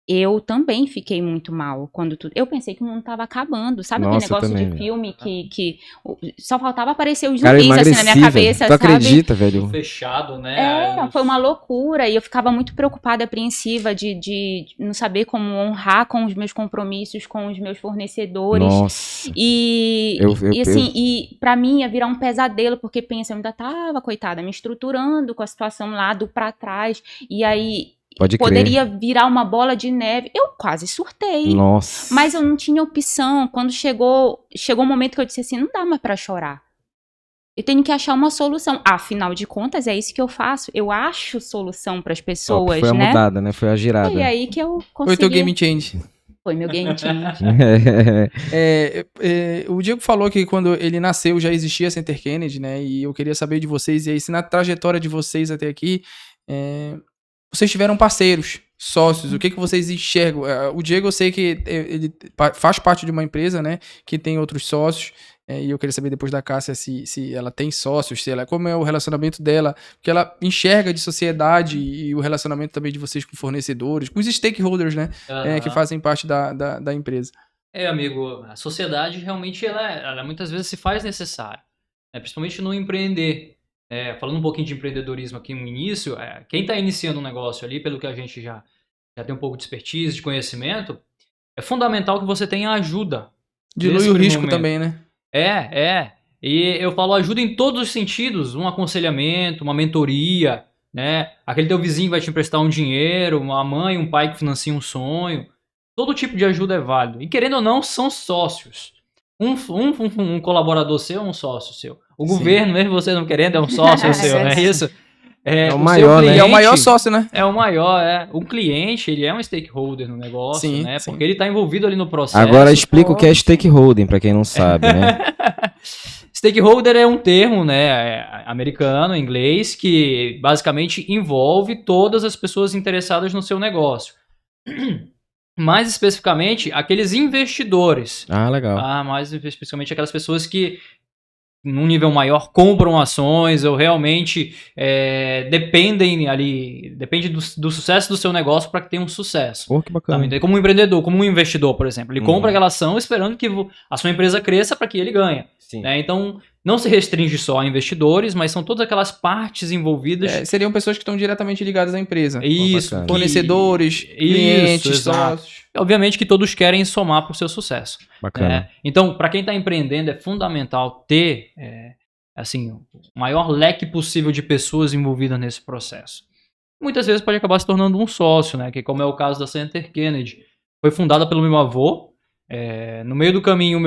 eu também fiquei muito mal quando tudo. Eu pensei que o mundo tava acabando. Sabe Nossa, aquele negócio também, de filme que só faltava aparecer os Cara, zumbis assim na minha emagreci, cabeça, velho. Tu sabe? acredita, velho? Fechado, né? Foi uma loucura e eu ficava muito preocupada, apreensiva de não saber como honrar com os meus compromissos, com os meus fornecedores. Nossa. E pra mim ia virar um pesadelo, porque pensa, eu ainda tava, coitada, me estruturando com a situação lá do pra trás, e aí poderia virar uma bola de neve. Eu quase surtei. Nossa. Mas eu não tinha opção. Quando chegou um momento que eu disse assim, não dá mais pra chorar. Eu tenho que achar uma solução. Afinal de contas, é isso que eu faço. Eu acho solução pras pessoas, Foi a né? mudada, né? Foi a girada. Foi aí que eu consegui. Foi teu game change. Foi meu game change. O Diego falou que quando ele nasceu já existia a Center Kennedy, né? E eu queria saber de vocês, e aí se na trajetória de vocês até aqui, vocês tiveram parceiros, sócios, o que vocês enxergam? O Diego, eu sei que ele faz parte de uma empresa, né? Que tem outros sócios. E eu queria saber depois da Cássia se ela tem sócios, como é o relacionamento dela, porque ela enxerga de sociedade e o relacionamento também de vocês com fornecedores, com os stakeholders, né, que fazem parte da empresa. Amigo, a sociedade realmente ela muitas vezes se faz necessária, né, principalmente no empreender. Falando um pouquinho de empreendedorismo aqui no início, quem está iniciando um negócio ali, pelo que a gente já tem um pouco de expertise, de conhecimento, é fundamental que você tenha ajuda. Dilui o risco também, né? E eu falo ajuda em todos os sentidos, um aconselhamento, uma mentoria, né? Aquele teu vizinho vai te emprestar um dinheiro, uma mãe, um pai que financia um sonho. Todo tipo de ajuda é válido. E querendo ou não, são sócios. Um colaborador seu é um sócio seu. O governo, mesmo você não querendo, é um sócio seu, não é isso? É o maior, né? É o maior sócio, né? É o maior, O cliente, ele é um stakeholder no negócio, né? Porque ele está envolvido ali no processo. Agora explica o que é stakeholder, para quem não sabe, né? Stakeholder é um termo, né, americano, inglês, que basicamente envolve todas as pessoas interessadas no seu negócio. Mais especificamente, aqueles investidores. Legal. Mais especificamente aquelas pessoas que num nível maior, compram ações ou realmente depende do sucesso do seu negócio para que tenha um sucesso. Pô, que bacana. Tá? Como um empreendedor, como um investidor, por exemplo. Ele compra aquela ação esperando que a sua empresa cresça para que ele ganhe. Né? Então, não se restringe só a investidores, mas são todas aquelas partes envolvidas. Seriam pessoas que estão diretamente ligadas à empresa. Isso. Fornecedores, clientes, sócios. Obviamente que todos querem somar para o seu sucesso. Bacana. Então, para quem está empreendendo, é fundamental ter o maior leque possível de pessoas envolvidas nesse processo. Muitas vezes pode acabar se tornando um sócio, né? Que como é o caso da Center Kennedy. Foi fundada pelo meu avô. No meio do caminho,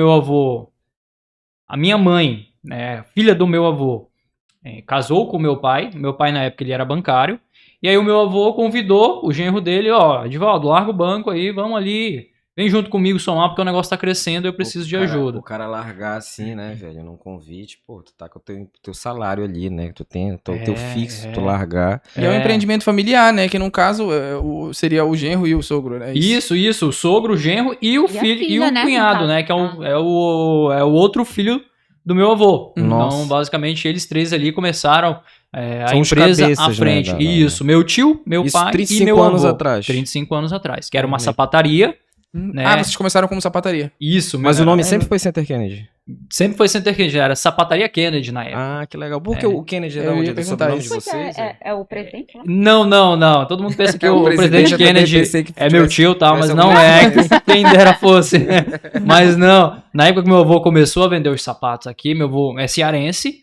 a minha mãe, filha do meu avô, casou com o meu pai. Meu pai, na época, ele era bancário. E aí o meu avô convidou o genro dele, Edivaldo, larga o banco aí, vamos ali, vem junto comigo somar, porque o negócio tá crescendo e eu preciso de ajuda. O cara largar assim, né, velho, num convite, tu tá com o teu salário ali, né, tu tem o teu fixo, tu largar. E é um empreendimento familiar, né, que no caso seria o genro e o sogro, né? Isso, o sogro, o genro e o filho e o cunhado, né, que é o outro filho do meu avô. Nossa. Então, basicamente, eles três ali começaram a São os empresa cabeças, à frente. né, Isso, meu tio, meu Isso, pai 35 e meu anos avô. atrás. 35 anos atrás, que era uma sapataria. Né? Vocês começaram como sapataria. Isso. Mas o nome sempre foi Center Kennedy? Sempre foi Center Kennedy, era Sapataria Kennedy na época. Que legal. Por que o Kennedy é da onde? É sobrenome de vocês? É o presidente lá? Não. Todo mundo pensa que o presidente Kennedy é meu tio, tal, mas não é. Quem dera fosse. Mas não. Na época que meu avô começou a vender os sapatos aqui, meu avô é cearense.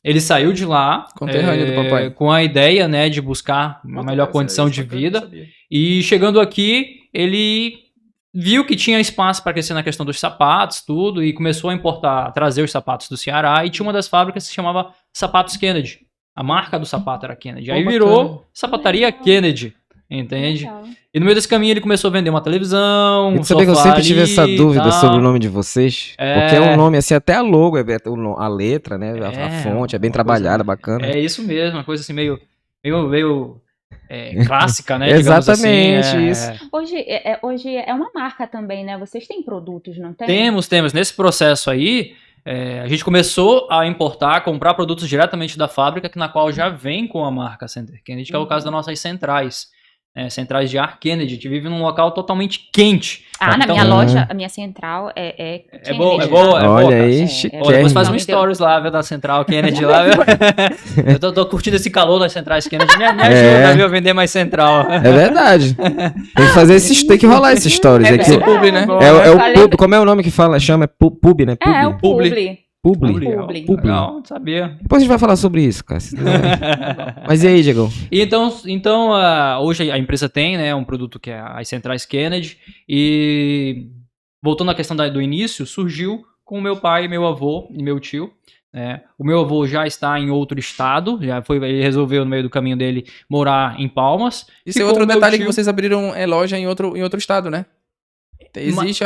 Ele saiu de lá, conterrâneo do papai, com a ideia, né, de buscar uma melhor condição de vida. E chegando aqui, ele viu que tinha espaço para crescer na questão dos sapatos, tudo, e começou a trazer os sapatos do Ceará. E tinha uma das fábricas que se chamava Sapatos Kennedy. A marca do sapato era Kennedy. Aí virou Sapataria Kennedy, entende? E no meio desse caminho ele começou a vender uma televisão, um sofá. Eu sempre tive essa dúvida sobre o nome de vocês. Porque é um nome, assim, até a logo, a letra, né? A fonte é bem trabalhada, bacana. É isso mesmo, uma coisa assim meio clássica, né? Exatamente, assim, isso. Hoje é uma marca também, né? Vocês têm produtos, não tem? Temos. Nesse processo aí, a gente começou a comprar produtos diretamente da fábrica, na qual já vem com a marca Center Kennedy, que é o caso das nossas centrais. centrais de ar Kennedy. A gente vive num local totalmente quente. Na Então, minha loja, a minha central é É boa, Kennedy, é boa. tá? Olha aí, Olha, chiquérrimo. depois faz um Não, stories lá, viu, da central Kennedy lá, viu? Eu tô curtindo esse calor das centrais Kennedy. Me ajuda, viu, a vender mais central. É verdade. Tem que rolar esses stories É aqui. Esse publi, né? É o Falei- pub, como é o nome que fala? Chama pub, né? Pub. É o Publi. Publi. Publi. Não, não sabia. Depois a gente vai falar sobre isso, cara. Mas e aí, Diego? Então hoje a empresa tem, né, um produto que é as centrais Kennedy, e voltando à questão do início, surgiu com o meu pai, meu avô e meu tio. O meu avô já está em outro estado, ele resolveu no meio do caminho dele morar em Palmas. Isso é Ficou outro o meu detalhe que tio- vocês abriram loja em outro estado, né? Existe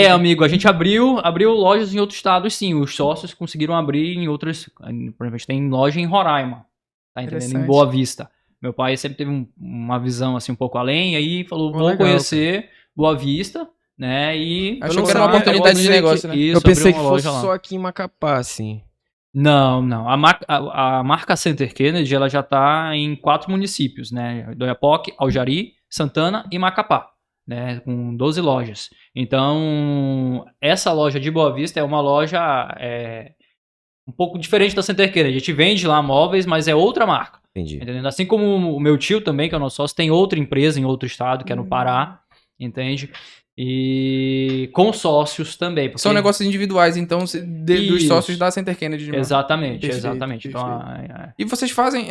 amigo, a gente abriu lojas em outros estados, sim. Os sócios conseguiram abrir em outras. Por exemplo, a gente tem loja em Roraima, tá entendendo? Em Interessante. Boa Vista. Meu pai sempre teve uma visão assim um pouco além, e aí falou: vou legal, conhecer Boa Vista, né? E Achou que era uma oportunidade de negócio, né? Eu pensei que abriu uma fosse loja lá. só aqui em Macapá, assim. Não. A marca Center Kennedy, ela já está em 4 municípios, né? Oiapoque, Aljari, Santana e Macapá, né? Com 12 lojas. Então, essa loja de Boa Vista é uma loja um pouco diferente da Center Kennedy. A gente vende lá móveis, mas é outra marca. Entendi. Entendendo? Assim como o meu tio também, que é o nosso sócio, tem outra empresa em outro estado, que é no Pará, entende? E com sócios também. Porque... São negócios individuais, então, dos Isso. sócios da Center Kennedy. mesmo. Exatamente, Perfeito, exatamente. Então, E vocês fazem,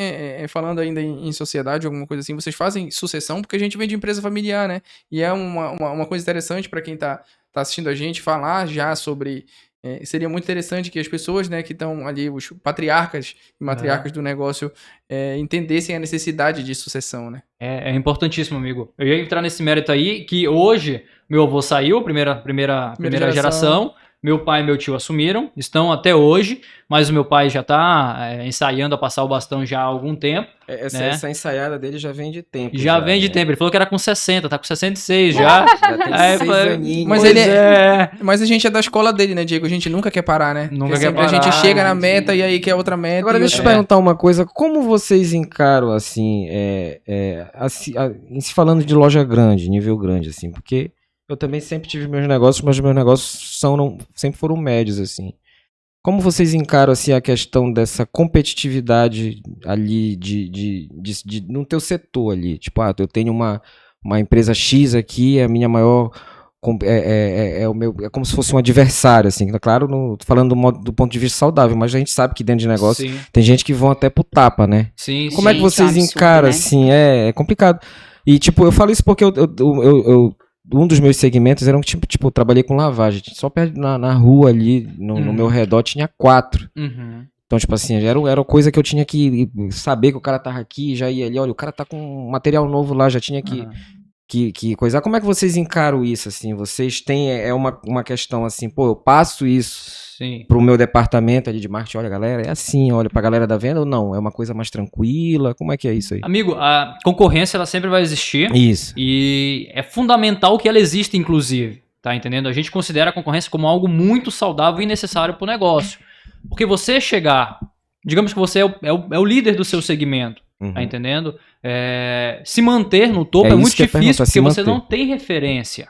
falando ainda em sociedade, alguma coisa assim, vocês fazem sucessão? Porque a gente vem de empresa familiar, né? E é uma coisa interessante para quem tá assistindo a gente falar já sobre... seria muito interessante que as pessoas, né, que estão ali, os patriarcas e matriarcas do negócio, entendessem a necessidade de sucessão, né? É importantíssimo, amigo. Eu ia entrar nesse mérito aí, que hoje meu avô saiu, primeira geração. Meu pai e meu tio assumiram, estão até hoje, mas o meu pai já está ensaiando a passar o bastão já há algum tempo. Essa ensaiada dele já vem de tempo. Já vem de tempo. Ele falou que era com 60, tá com 66 já. Já tem Aí eu 6 falei, aninhos. Mas Pois ele é. Mas a gente é da escola dele, né, Diego? A gente nunca quer parar, né? Nunca Porque quer sempre a gente parar, chega na meta e aí quer outra meta. Agora e deixa eu outra... perguntar uma coisa, como vocês encaram, assim, em se falando de loja grande, nível grande, assim, porque eu também sempre tive meus negócios, mas meus negócios sempre foram médios, assim. Como vocês encaram, assim, a questão dessa competitividade ali no teu setor ali? Tipo, eu tenho uma empresa X aqui, a minha maior... É como se fosse um adversário, assim. Claro, tô falando do ponto de vista saudável, mas a gente sabe que dentro de negócio Sim, tem gente que vão até pro tapa, né? sim. Como é que Gente, vocês absurdo, encaram, né? assim? É complicado. E, tipo, eu falo isso porque um dos meus segmentos era tipo, eu trabalhei com lavagem. Só perto na rua ali, no meu redor, tinha 4. Uhum. Então, tipo assim, era coisa que eu tinha que saber que o cara tava aqui, já ia ali, olha, o cara tá com um material novo lá, já tinha que coisar. Como é que vocês encaram isso, assim? Vocês têm, uma questão assim, pô, eu passo isso Sim. pro meu departamento ali de marketing, olha, galera, é assim, olha, pra galera da venda ou não? É uma coisa mais tranquila? Como é que é isso aí? Amigo, a concorrência ela sempre vai existir. Isso. E é fundamental que ela exista, inclusive. Tá entendendo? A gente considera a concorrência como algo muito saudável e necessário para o negócio. Porque você chegar, digamos que você é o líder do seu segmento, tá entendendo? Se manter no topo é isso muito que eu ia difícil, perguntar, porque se você manter. não tem referência.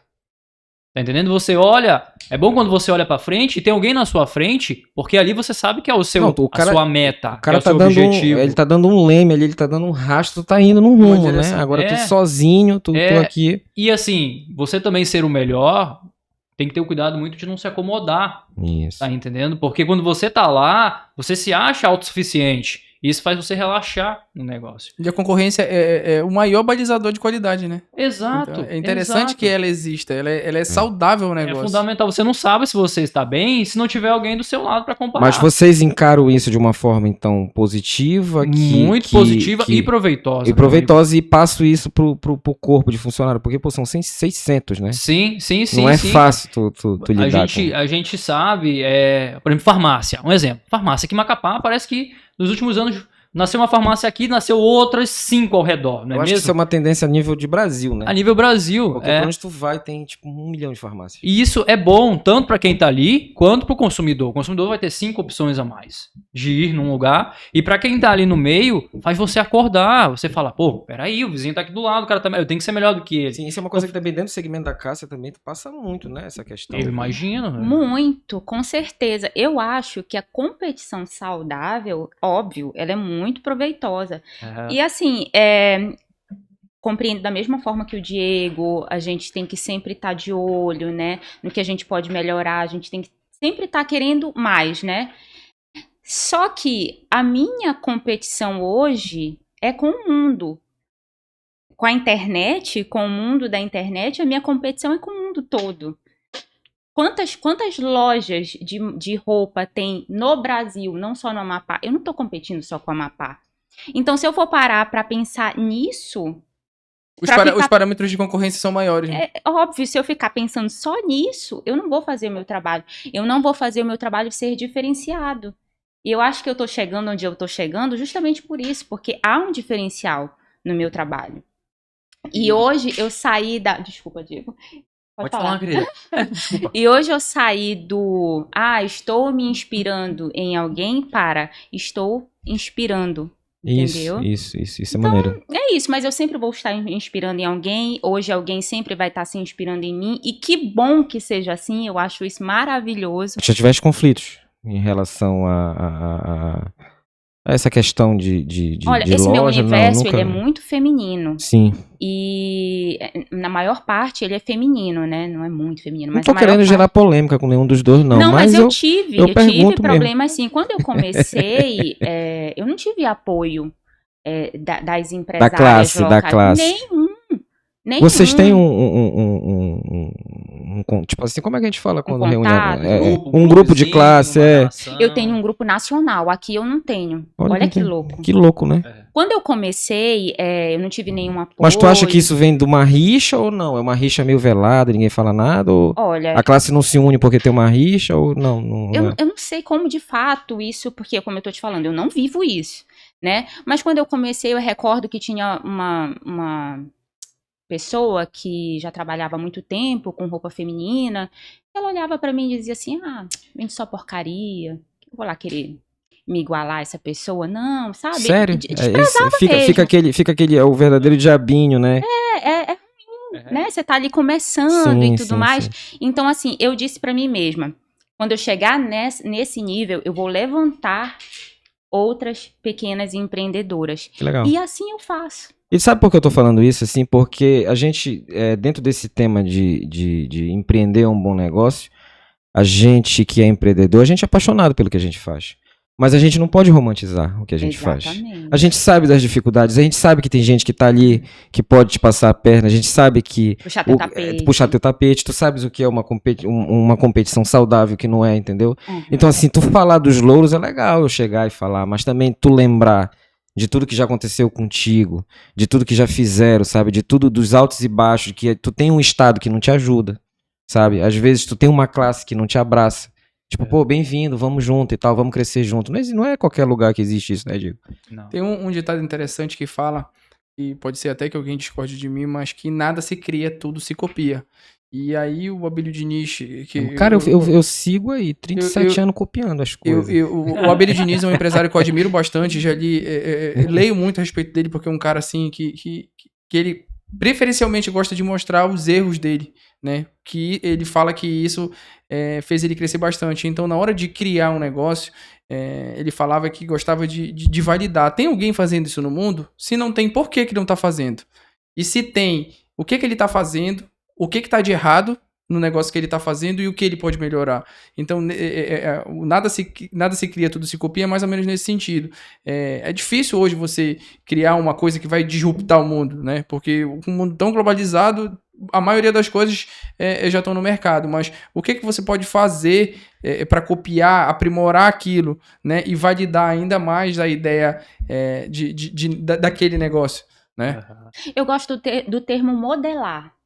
Tá entendendo? Você olha, é bom quando você olha pra frente e tem alguém na sua frente, porque ali você sabe que é a sua meta, O cara que é o seu tá dando objetivo. ele tá dando um leme ali, ele tá dando um rastro, tu tá indo num rumo, né? direção. Agora tu sozinho, tô aqui. E assim, você também ser o melhor, tem que ter o cuidado muito de não se acomodar. Isso. Tá entendendo? Porque quando você tá lá, você se acha autossuficiente. Isso faz você relaxar no negócio. E a concorrência é o maior balizador de qualidade, né? Exato. Então, é interessante exato. que ela exista. Ela é saudável o negócio. É fundamental. Você não sabe se você está bem se não tiver alguém do seu lado para comparar. Mas vocês encaram isso de uma forma, então, positiva? Muito positiva e proveitosa. E proveitosa, e passo isso pro corpo de funcionário. Porque, pô, são 600, né? Sim. Não é fácil tu lidar com. A gente sabe, por exemplo, farmácia. Um exemplo. Farmácia aqui em Macapá parece que nos últimos anos nasceu uma farmácia aqui, nasceu outras 5 ao redor, não é Eu acho que mesmo? isso é uma tendência a nível de Brasil, né? A nível Brasil. Porque pra onde tu vai tem tipo 1 milhão de farmácias. E isso é bom tanto para quem está ali quanto para o consumidor. O consumidor vai ter 5 opções a mais de ir num lugar. E para quem está ali no meio, faz você acordar. Você fala, pô, peraí, o vizinho tá aqui do lado, o cara tá... eu tenho que ser melhor do que ele. Sim, isso é uma coisa que também dentro do segmento da Cássia também tu passa muito, né? Essa questão. Eu imagino. Né? Muito, com certeza. Eu acho que a competição saudável, óbvio, ela é muito proveitosa. E assim, compreendo da mesma forma que o Diego, a gente tem que sempre estar de olho, né? No que a gente pode melhorar, a gente tem que sempre estar querendo mais, né? Só que a minha competição hoje é com o mundo. Com a internet, com o mundo da internet, a minha competição é com o mundo todo. Quantas lojas de roupa tem no Brasil, não só no Amapá? Eu não estou competindo só com o Amapá. Então, se eu for parar para pensar nisso... Os parâmetros de concorrência são maiores. Né? É óbvio, se eu ficar pensando só nisso, eu não vou fazer o meu trabalho. Eu não vou fazer o meu trabalho ser diferenciado. E eu acho que eu estou chegando onde eu estou chegando justamente por isso, porque há um diferencial no meu trabalho. E hoje eu saí da... Desculpa, Diego. Pode falar, querida. Desculpa. E hoje eu saí do... estou me inspirando em alguém para... Estou inspirando. Entendeu? Isso é maneiro. É isso, mas eu sempre vou estar inspirando em alguém. Hoje alguém sempre vai estar se inspirando em mim. E que bom que seja assim. Eu acho isso maravilhoso. Já tiveste conflitos em relação a essa questão de Olha, de esse loja? meu universo, nunca... ele é muito feminino. Sim. E na maior parte ele é feminino, né? Não é muito feminino, mas não tô querendo gerar polêmica com nenhum dos dois, não. Não, mas eu tive problemas assim. Quando eu comecei, eu não tive apoio das empresárias da classe. Nenhum. Vocês têm tipo assim, como é que a gente fala quando reúne? Um grupo de classe, Eu tenho um grupo nacional, aqui eu não tenho. Olha que louco. Que louco, né? Quando eu comecei, eu não tive nenhum apoio. Mas tu acha que isso vem de uma rixa ou não? É uma rixa meio velada, ninguém fala nada? Ou olha, a classe não se une porque tem uma rixa ou não? Eu não sei como de fato isso, porque como eu tô te falando, eu não vivo isso, né? Mas quando eu comecei, eu recordo que tinha uma pessoa que já trabalhava há muito tempo com roupa feminina, ela olhava pra mim e dizia assim, vende só porcaria, eu vou lá querer me igualar a essa pessoa, não, sabe? Sério? Fica aquele, o verdadeiro diabinho, né? É ruim, né? Você tá ali começando e tudo mais. Sim. Então, assim, eu disse pra mim mesma, quando eu chegar nesse nível, eu vou levantar outras pequenas empreendedoras. Que legal. E assim eu faço. E sabe por que eu tô falando isso? Assim, porque a gente, dentro desse tema de empreender um bom negócio, a gente que é empreendedor, a gente é apaixonado pelo que a gente faz. Mas a gente não pode romantizar o que a gente faz. A gente sabe das dificuldades, a gente sabe que tem gente que tá ali, que pode te passar a perna, a gente sabe que... Puxar teu tapete. Tu sabes o que é uma competição saudável, que não é, entendeu? Uhum. Então, assim, tu falar dos louros é legal eu chegar e falar, mas também tu lembrar de tudo que já aconteceu contigo, de tudo que já fizeram, sabe? De tudo, dos altos e baixos, que tu tem um estado que não te ajuda, sabe? Às vezes tu tem uma classe que não te abraça. Tipo, pô, bem-vindo, vamos junto e tal, vamos crescer junto. Não é qualquer lugar que existe isso, né, Diego? Não. Tem um ditado interessante que fala, e pode ser até que alguém discorde de mim, mas que nada se cria, tudo se copia. E aí o Abílio Diniz... Cara, eu sigo aí, 37 anos copiando as coisas. O Abílio Diniz é um empresário que eu admiro bastante, já leio muito a respeito dele, porque é um cara assim que ele preferencialmente gosta de mostrar os erros dele, né? Que ele fala que isso fez ele crescer bastante. Então, na hora de criar um negócio, ele falava que gostava de validar. Tem alguém fazendo isso no mundo? Se não tem, por que não está fazendo? E se tem, o que ele está fazendo? O que está de errado no negócio que ele está fazendo e o que ele pode melhorar. Então, nada se cria, tudo se copia, mais ou menos nesse sentido. É difícil hoje você criar uma coisa que vai disruptar o mundo, né? Porque com um mundo tão globalizado, a maioria das coisas já estão no mercado, mas o que você pode fazer para copiar, aprimorar aquilo, né? E validar ainda mais a ideia daquele negócio, né? Eu gosto do termo modelar.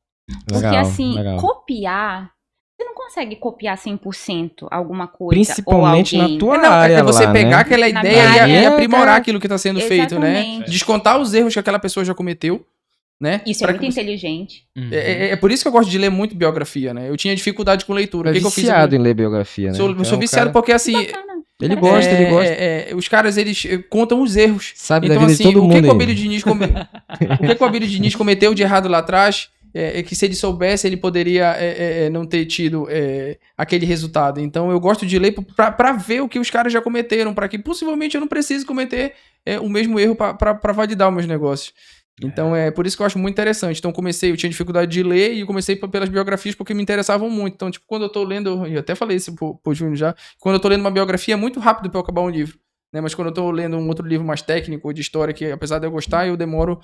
Porque, assim, copiar, você não consegue copiar 100% alguma coisa. Principalmente ou alguém. na tua área É você lá, pegar né? aquela Na ideia minha e área, aprimorar cara. aquilo que está sendo feito, né? Exatamente. Descontar os erros que aquela pessoa já cometeu, né? Isso é Pra muito que você- inteligente. É por isso que eu gosto de ler muito biografia, né? Eu tinha dificuldade com leitura. O que eu fiz? viciado em ler biografia, né? Sou Então, viciado cara, porque, assim, Bacana. Ele gosta, ele gosta. os caras, eles contam os erros. Sabe da Então, vida de assim, todo o que mundo que o aí. Abílio Diniz o que que o Abílio Diniz cometeu de errado lá atrás, que se ele soubesse, ele poderia não ter tido aquele resultado. Então, eu gosto de ler pra ver o que os caras já cometeram, pra que possivelmente eu não precise cometer o mesmo erro pra validar os meus negócios. Então, é por isso que eu acho muito interessante. Então, eu tinha dificuldade de ler e eu comecei pelas biografias porque me interessavam muito. Então, tipo, quando eu tô lendo, eu até falei isso pro Júnior já, quando eu tô lendo uma biografia é muito rápido pra eu acabar um livro, né? Mas quando eu tô lendo um outro livro mais técnico, de história, que apesar de eu gostar, eu demoro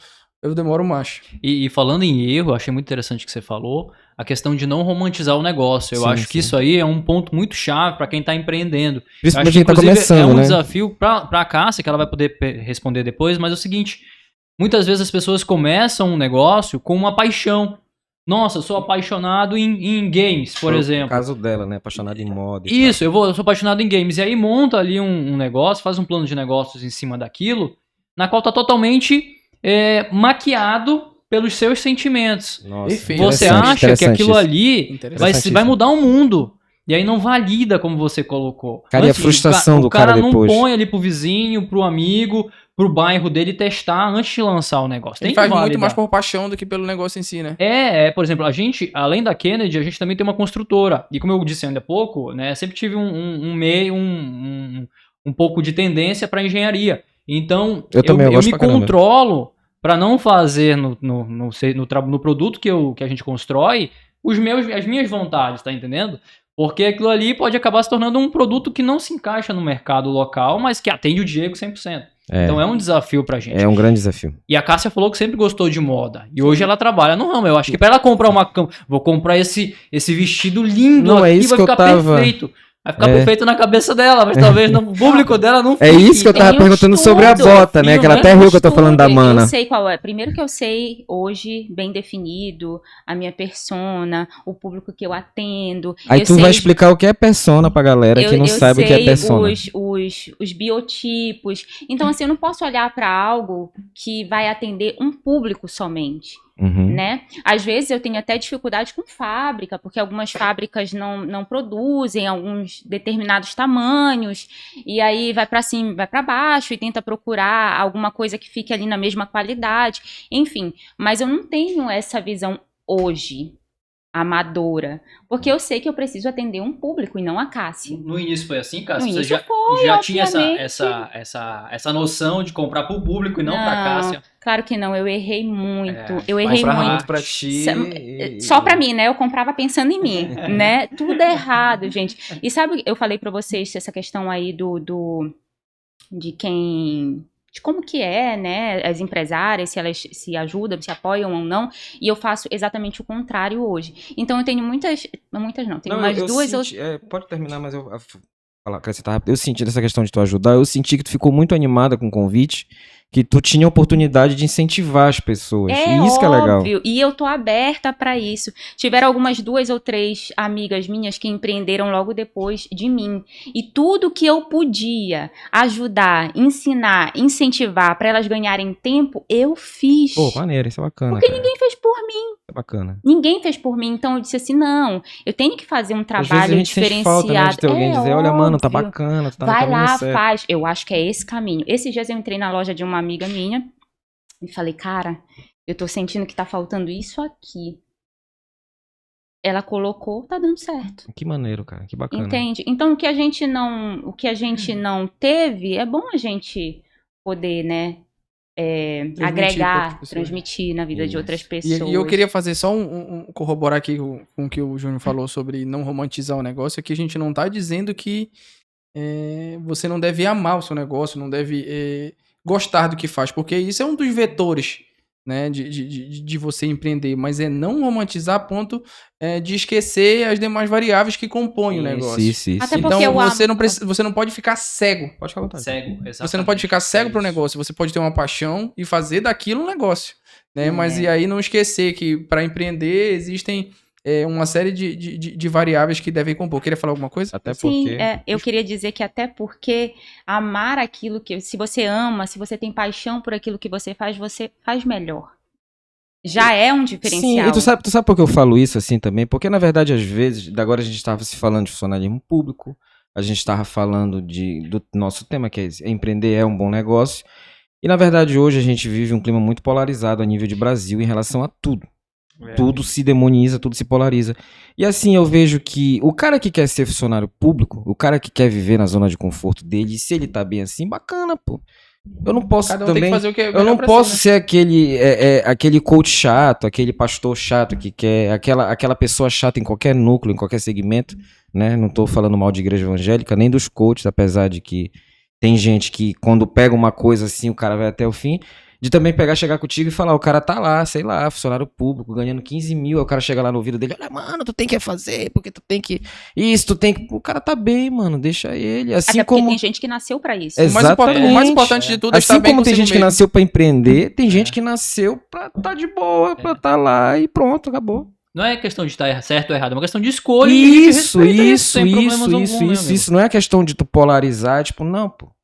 mais. E falando em erro, achei muito interessante o que você falou, a questão de não romantizar o negócio. Eu Sim, acho que isso aí é um ponto muito chave para quem está empreendendo. Principalmente Acho que, quem tá inclusive, começando, é um né? desafio para a Cássia, que ela vai poder responder depois, mas é o seguinte, muitas vezes as pessoas começam um negócio com uma paixão. Nossa, eu sou apaixonado em games, por Foi exemplo. O caso dela, né? Apaixonada em moda. e Isso, eu sou apaixonado em games. E aí monta ali um negócio, faz um plano de negócios em cima daquilo, na qual tá totalmente maquiado pelos seus sentimentos. tal. Nossa, Perfeito. Você interessante, acha que interessante aquilo isso. ali Interessante. vai mudar o mundo. E aí não valida como você colocou. Cara, e a frustração do cara não depois? põe ali pro vizinho, pro amigo, pro bairro dele testar antes de lançar o negócio. Tem Ele que faz muito validar. mais por paixão do que pelo negócio em si, né? Por exemplo, a gente, além da Kennedy, a gente também tem uma construtora. E como eu disse ainda há pouco, né, sempre tive um pouco de tendência para engenharia. Então, Eu também, eu gosto me pra caramba. controlo para não fazer no produto que a gente constrói as minhas vontades, tá entendendo? Porque aquilo ali pode acabar se tornando um produto que não se encaixa no mercado local, mas que atende o Diego 100%. Então é um desafio pra gente. É um grande desafio. E a Cássia falou que sempre gostou de moda. E hoje ela trabalha no ramo. Eu acho que pra ela comprar vou comprar esse vestido lindo Não, aqui, é isso vai que eu ficar tava- perfeito. Vai ficar perfeito na cabeça dela, mas talvez no público dela não fique. É isso que eu tava Tem um perguntando sobre a estudo, bota, né? Que ela até riu que eu tô falando da Estudo, mana. Eu sei qual é. Primeiro que eu sei hoje, bem definido, a minha persona, o público que eu atendo. Aí eu tu sei, vai explicar o que é persona pra galera que não sabe o que é persona. os biotipos. Então, assim, eu não posso olhar para algo que vai atender um público somente. Uhum. Né? Às vezes eu tenho até dificuldade com fábrica, porque algumas fábricas não produzem alguns determinados tamanhos, e aí vai para cima, vai para baixo e tenta procurar alguma coisa que fique ali na mesma qualidade, enfim. Mas eu não tenho essa visão hoje, amadora, porque eu sei que eu preciso atender um público e não a Cássia. No início foi assim, Cássia? No Você início já tinha obviamente. essa noção de comprar pro público e não pra Cássia? Claro que não, eu errei muito. Eu Mas errei pra muito. muito pra ti. Só pra mim, né? Eu comprava pensando em mim, né? Tudo errado, gente. E sabe, eu falei pra vocês essa questão aí de como que é, né? As empresárias, se elas se ajudam, se apoiam ou não. E eu faço exatamente o contrário hoje. Então eu tenho muitas não, tenho umas duas ou pode terminar, mas eu acrescentar rápido. Eu senti nessa questão de tu ajudar, eu senti que tu ficou muito animada com o convite, que tu tinha a oportunidade de incentivar as pessoas. E isso que é legal. Óbvio, e eu tô aberta pra isso. Tiveram algumas 2 ou 3 amigas minhas que empreenderam logo depois de mim. E tudo que eu podia ajudar, ensinar, incentivar pra elas ganharem tempo, eu fiz. Pô, maneiro, isso é bacana. Porque cara. ninguém fez por mim. É bacana. Ninguém fez por mim, então eu disse assim, não, eu tenho que fazer um Às vezes a trabalho gente sente diferenciado. falta, né, de ter alguém dizer, olha, mano, tá óbvio. bacana, tu tá no Vai caminho lá, certo. faz. Eu acho que é esse caminho. Esses dias eu entrei na loja de uma amiga minha e falei, cara, eu tô sentindo que tá faltando isso aqui. Ela colocou, tá dando certo. Que maneiro, cara, que bacana. Entende? Então o que a gente não teve, é bom a gente poder, né, Transmitir pra outras agregar, pessoas. transmitir na vida de Isso. outras pessoas. E eu queria fazer só corroborar aqui com o que o Júnior falou sobre não romantizar o negócio. Aqui a gente não tá dizendo que você não deve amar o seu negócio, não deve gostar do que faz, porque isso é um dos vetores, né, de você empreender, mas é não romantizar a ponto de esquecer as demais variáveis que compõem o negócio. Isso. Até Então porque eu você não pode ficar cego. Pode ficar à vontade. Cego, exatamente. Você não pode ficar cego para o isso. negócio, você pode ter uma paixão e fazer daquilo um negócio, né? Mas e aí não esquecer que para empreender existem uma série de variáveis que devem compor. Queria falar alguma coisa? Até Sim, porque... eu queria dizer que até porque amar aquilo que... Se você ama, se você tem paixão por aquilo que você faz melhor. Já é um diferencial. Sim, e tu sabe por que eu falo isso assim também? Porque, na verdade, às vezes, agora a gente estava se falando de funcionalismo público, a gente estava falando do nosso tema, que é empreender é um bom negócio, e, na verdade, hoje a gente vive um clima muito polarizado a nível de Brasil em relação a tudo. Tudo se demoniza, tudo se polariza. E assim, eu vejo que o cara que quer ser funcionário público, o cara que quer viver na zona de conforto dele, se ele tá bem assim, bacana, pô. Eu não posso Cada um também... tem que fazer o que é Eu melhor não pra posso si, ser aquele coach chato, aquele pastor chato que quer aquela pessoa chata em qualquer núcleo, em qualquer segmento, né? Não tô falando mal de igreja evangélica, nem dos coaches, apesar de que tem gente que quando pega uma coisa assim, o cara vai até o fim. De também chegar contigo e falar, o cara tá lá, sei lá, funcionário público, ganhando 15 mil, aí o cara chega lá no ouvido dele, olha, mano, tu tem que fazer, porque tu tem que... Isso, tu tem que... O cara tá bem, mano, deixa ele. Assim Até porque como... tem gente que nasceu pra isso. Exatamente. O mais importante de tudo é Assim estar bem como tem consigo gente que mesmo. nasceu pra empreender, tem gente que nasceu pra tá de boa, pra tá lá e pronto, acabou. Não é questão de estar certo ou errado, é uma questão de escolha. E a gente respeita sem problemas algum, né, amigo? Isso. Não é questão de tu polarizar, tipo, não, pô.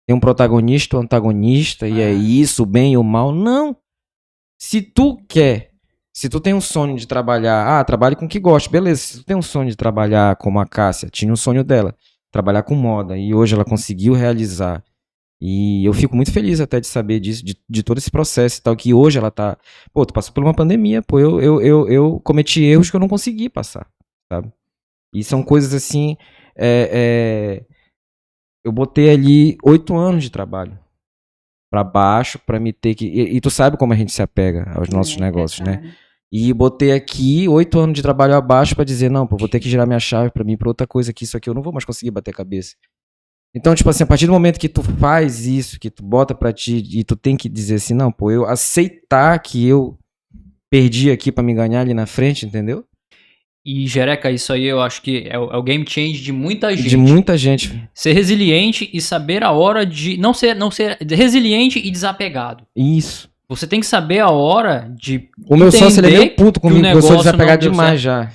Tem um protagonista, um antagonista, e é isso, o bem e o mal. Não. Se tu tem um sonho de trabalhar, trabalhe com o que gosta, beleza. Se tu tem um sonho de trabalhar como a Cássia, tinha um sonho dela, trabalhar com moda, e hoje ela conseguiu realizar. E eu fico muito feliz até de saber disso, de todo esse processo e tal, que hoje ela tá... Pô, tu passou por uma pandemia, pô, eu cometi erros que eu não consegui passar, sabe? E são coisas assim... Eu botei ali 8 anos de trabalho pra baixo, pra me ter que... E tu sabe como a gente se apega aos nossos negócios, né? E botei aqui 8 anos de trabalho abaixo pra dizer, não, pô, vou ter que girar minha chave pra mim pra outra coisa, que isso aqui eu não vou mais conseguir bater a cabeça. Então, tipo assim, a partir do momento que tu faz isso, que tu bota pra ti, e tu tem que dizer assim, não, pô, eu aceitar que eu perdi aqui pra me ganhar ali na frente, entendeu? E, Jereca, isso aí eu acho que é o game change de muita gente. De muita gente. Ser resiliente e saber a hora de... Não ser resiliente e desapegado. Isso. Você tem que saber a hora de O meu sócio, ele é meio puto comigo, eu sou desapegado demais já.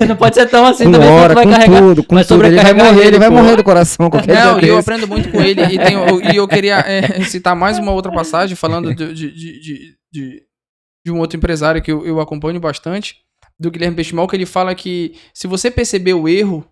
Não pode ser tão assim com também, hora, vai com carregar, tudo, com tudo. Ele vai morrer do coração qualquer Não, dia e eu desse. aprendo muito com ele. E eu queria citar mais uma outra passagem, falando de um outro empresário que eu acompanho bastante, do Guilherme Benchimol, que ele fala que se você perceber o erro,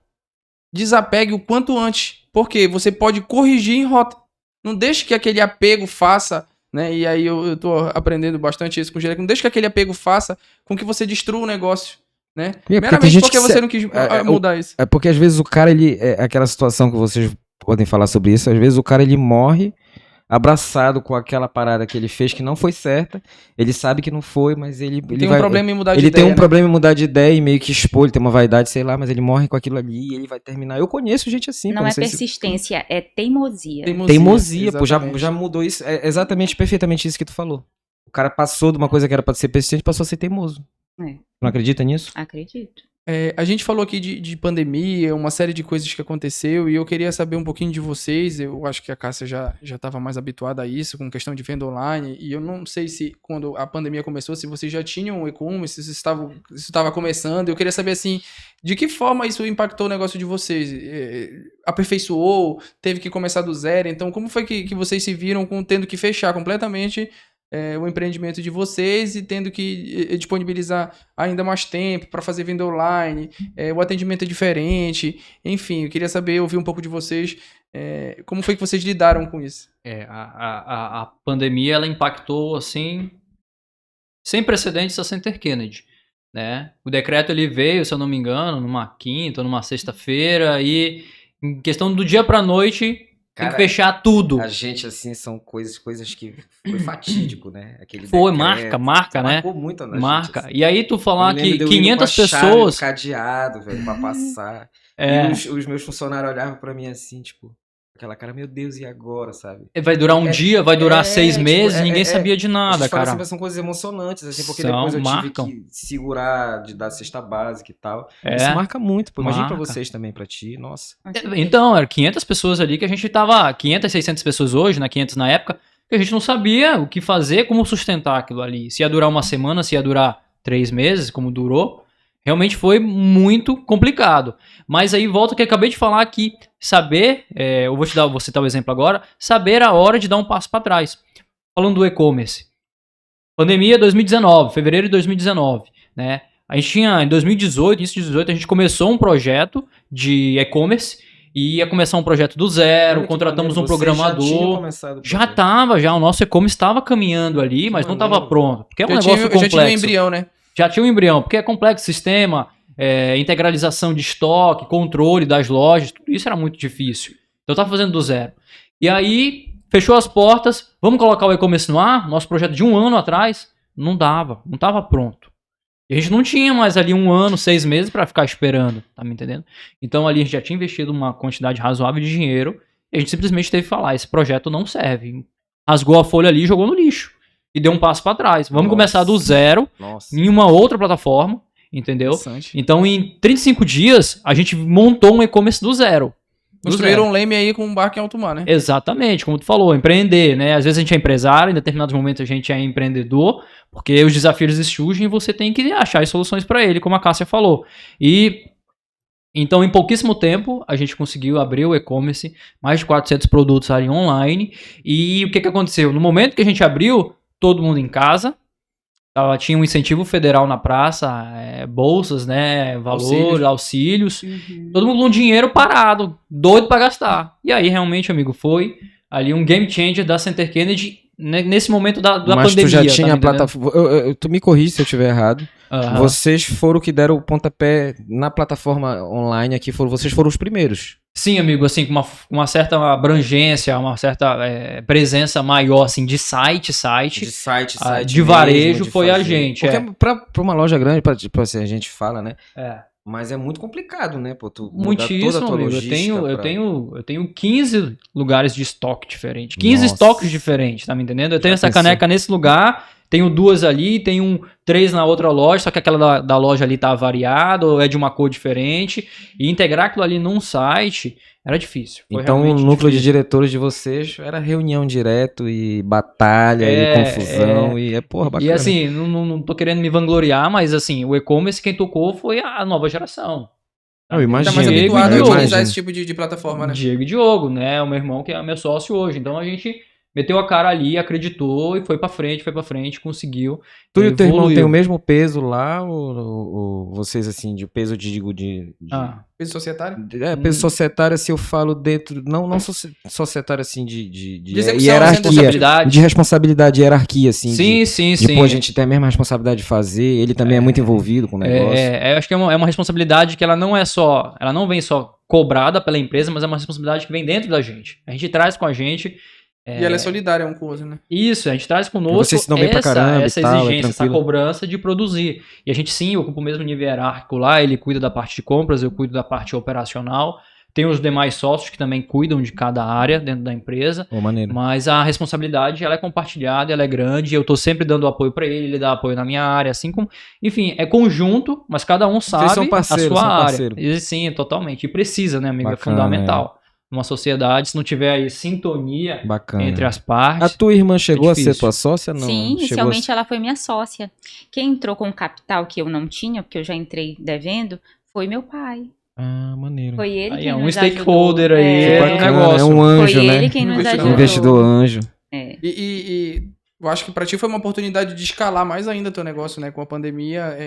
desapegue o quanto antes, porque você pode corrigir em rota. Não deixe que aquele apego faça, né? E aí eu tô aprendendo bastante isso com o Jereca. Não deixe que aquele apego faça com que você destrua o negócio, né? Meramente porque você não quis mudar isso. É porque às vezes o cara, ele... É aquela situação que vocês podem falar sobre isso, às vezes o cara, ele morre abraçado com aquela parada que ele fez que não foi certa, ele sabe que não foi, mas ele tem um problema em mudar de ideia. Ele tem um problema em mudar de ideia e meio que expor, ele tem uma vaidade, sei lá, mas ele morre com aquilo ali e ele vai terminar. Eu conheço gente assim. Não é persistência, é teimosia. Teimosia, pô, já mudou isso. É exatamente, perfeitamente isso que tu falou. O cara passou de uma coisa que era pra ser persistente, passou a ser teimoso. Não acredita nisso? Acredito. A gente falou aqui de pandemia, uma série de coisas que aconteceu, e eu queria saber um pouquinho de vocês. Eu acho que a Cássia já estava mais habituada a isso, com questão de venda online, e eu não sei se quando a pandemia começou, se vocês já tinham e-commerce, se isso estava começando. Eu queria saber, assim, de que forma isso impactou o negócio de vocês? Aperfeiçoou? Teve que começar do zero? Então, como foi que vocês se viram tendo que fechar completamente o empreendimento de vocês e tendo que disponibilizar ainda mais tempo para fazer venda online, o atendimento é diferente, enfim, eu queria saber, ouvir um pouco de vocês, como foi que vocês lidaram com isso? A pandemia, ela impactou, assim, sem precedentes a Center Kennedy, né? O decreto, ele veio, se eu não me engano, numa quinta ou numa sexta-feira, e em questão do dia pra noite... Tem que fechar tudo. A gente, assim, são coisas que foi fatídico, né? Aquele foi, decreto, marca, né? Marcou muito na marca. gente. Assim. E aí tu falar que 500 pessoas... pessoas... cadeado, velho, pra passar. E os meus funcionários olhavam pra mim assim, tipo... Aquela cara, meu Deus, e agora, sabe? Vai durar um dia, vai durar 6 meses, ninguém sabia de nada, cara. Assim, são coisas emocionantes, assim, porque depois eu tive que segurar, de dar cesta básica e tal. Isso marca muito, pô. Imagina pra vocês também, pra ti, nossa. Então, eram 500 pessoas ali que a gente tava... 500, 600 pessoas hoje, né? 500 na época, que a gente não sabia o que fazer, como sustentar aquilo ali. Se ia durar uma semana, se ia durar 3 meses, como durou. Realmente foi muito complicado. Mas aí volta que eu acabei de falar que saber, eu vou citar o exemplo agora, saber a hora de dar um passo para trás. Falando do e-commerce. Pandemia 2019, fevereiro de 2019, né? A gente tinha, em 2018, início de 2018, a gente começou um projeto de e-commerce e ia começar um projeto do zero, contratamos um programador. Já estava, o nosso e-commerce estava caminhando ali, mas não estava pronto. Porque é um negócio complexo. Já tinha um embrião, né? Já tinha um embrião, porque é complexo, sistema, integralização de estoque, controle das lojas, tudo isso era muito difícil. Então eu estava fazendo do zero. E aí, fechou as portas, vamos colocar o e-commerce no ar? Nosso projeto de 1 ano atrás, não dava, não estava pronto. E a gente não tinha mais ali 1 ano, 6 meses para ficar esperando, tá me entendendo? Então ali a gente já tinha investido uma quantidade razoável de dinheiro e a gente simplesmente teve que falar, esse projeto não serve. Rasgou a folha ali e jogou no lixo. E deu um passo para trás. Vamos começar do zero em uma outra plataforma, entendeu? Então em 35 dias a gente montou um e-commerce do zero. Construíram um leme aí com um barco em alto mar, né? Exatamente, como tu falou, empreender, né? Às vezes a gente é empresário, em determinados momentos a gente é empreendedor, porque os desafios surgem e você tem que achar as soluções para ele, como a Cássia falou. E então, em pouquíssimo tempo, a gente conseguiu abrir o e-commerce, mais de 400 produtos ali online. E o que aconteceu? No momento que a gente abriu, todo mundo em casa, tinha um incentivo federal na praça, bolsas, né, valor, auxílios, todo mundo com dinheiro parado, doido para gastar. E aí, realmente, amigo, foi ali um game changer da Center Kennedy nesse momento da pandemia. Mas tu já tinha a plataforma, tu me corrige se eu estiver errado, vocês foram que deram o pontapé na plataforma online aqui, vocês foram os primeiros. Sim, amigo, assim, com uma certa abrangência, uma certa presença maior, assim, de site, de varejo, mesmo, foi fazer. A gente. Porque pra uma loja grande, tipo assim, a gente fala, né? Mas é muito complicado, né? Pô, tu muitíssimo, toda a tua logística. Eu tenho 15 lugares de estoque diferentes. 15 estoques diferentes, tá me entendendo? Eu tenho essa caneca nesse lugar, tenho 2 ali, tenho 3 na outra loja, só que aquela da loja ali tá variada, ou é de uma cor diferente. E integrar aquilo ali num site era difícil. Então o núcleo de diretores de vocês era reunião direto e batalha e confusão e porra, bacana. E assim, não tô querendo me vangloriar, mas assim, o e-commerce quem tocou foi a nova geração. Eu imagino. Tá mais habituado a utilizar esse tipo de plataforma, né? Diego e Diogo, né? O meu irmão que é meu sócio hoje. Então a gente meteu a cara ali, acreditou e foi pra frente, conseguiu. Tu e o teu irmão tem o mesmo peso lá, ou vocês, assim, de peso, digo, de peso societário? Peso societário, assim, eu falo dentro, não societário, assim, de hierarquia, de responsabilidade, de hierarquia, assim. Sim. Pô, a gente tem a mesma responsabilidade de fazer, ele também é muito envolvido com o negócio. Acho que é uma responsabilidade que ela não vem só cobrada pela empresa, mas é uma responsabilidade que vem dentro da gente. A gente traz com a gente. E ela é solidária um com o outro, né? Isso, a gente traz conosco essa exigência, essa cobrança de produzir. E a gente sim ocupa o mesmo nível hierárquico lá, ele cuida da parte de compras, eu cuido da parte operacional. Tem os demais sócios que também cuidam de cada área dentro da empresa. Maneiro. Mas a responsabilidade ela é compartilhada, ela é grande, eu tô sempre dando apoio para ele dá apoio na minha área, assim como... Enfim, é conjunto, mas cada um sabe a sua área. E, sim, totalmente. E precisa, né, amigo? Bacana, é fundamental. Uma sociedade, se não tiver aí sintonia entre as partes... A tua irmã chegou a ser tua sócia? Não? Sim, inicialmente ela foi minha sócia. Quem entrou com capital que eu não tinha, porque eu já entrei devendo, foi meu pai. Ah, maneiro. Foi ele aí quem um nos stakeholder ajudou. aí do negócio. É um anjo, foi né? Ele quem nos ajudou. Investidor anjo. E eu acho que pra ti foi uma oportunidade de escalar mais ainda teu negócio, né? Com a pandemia,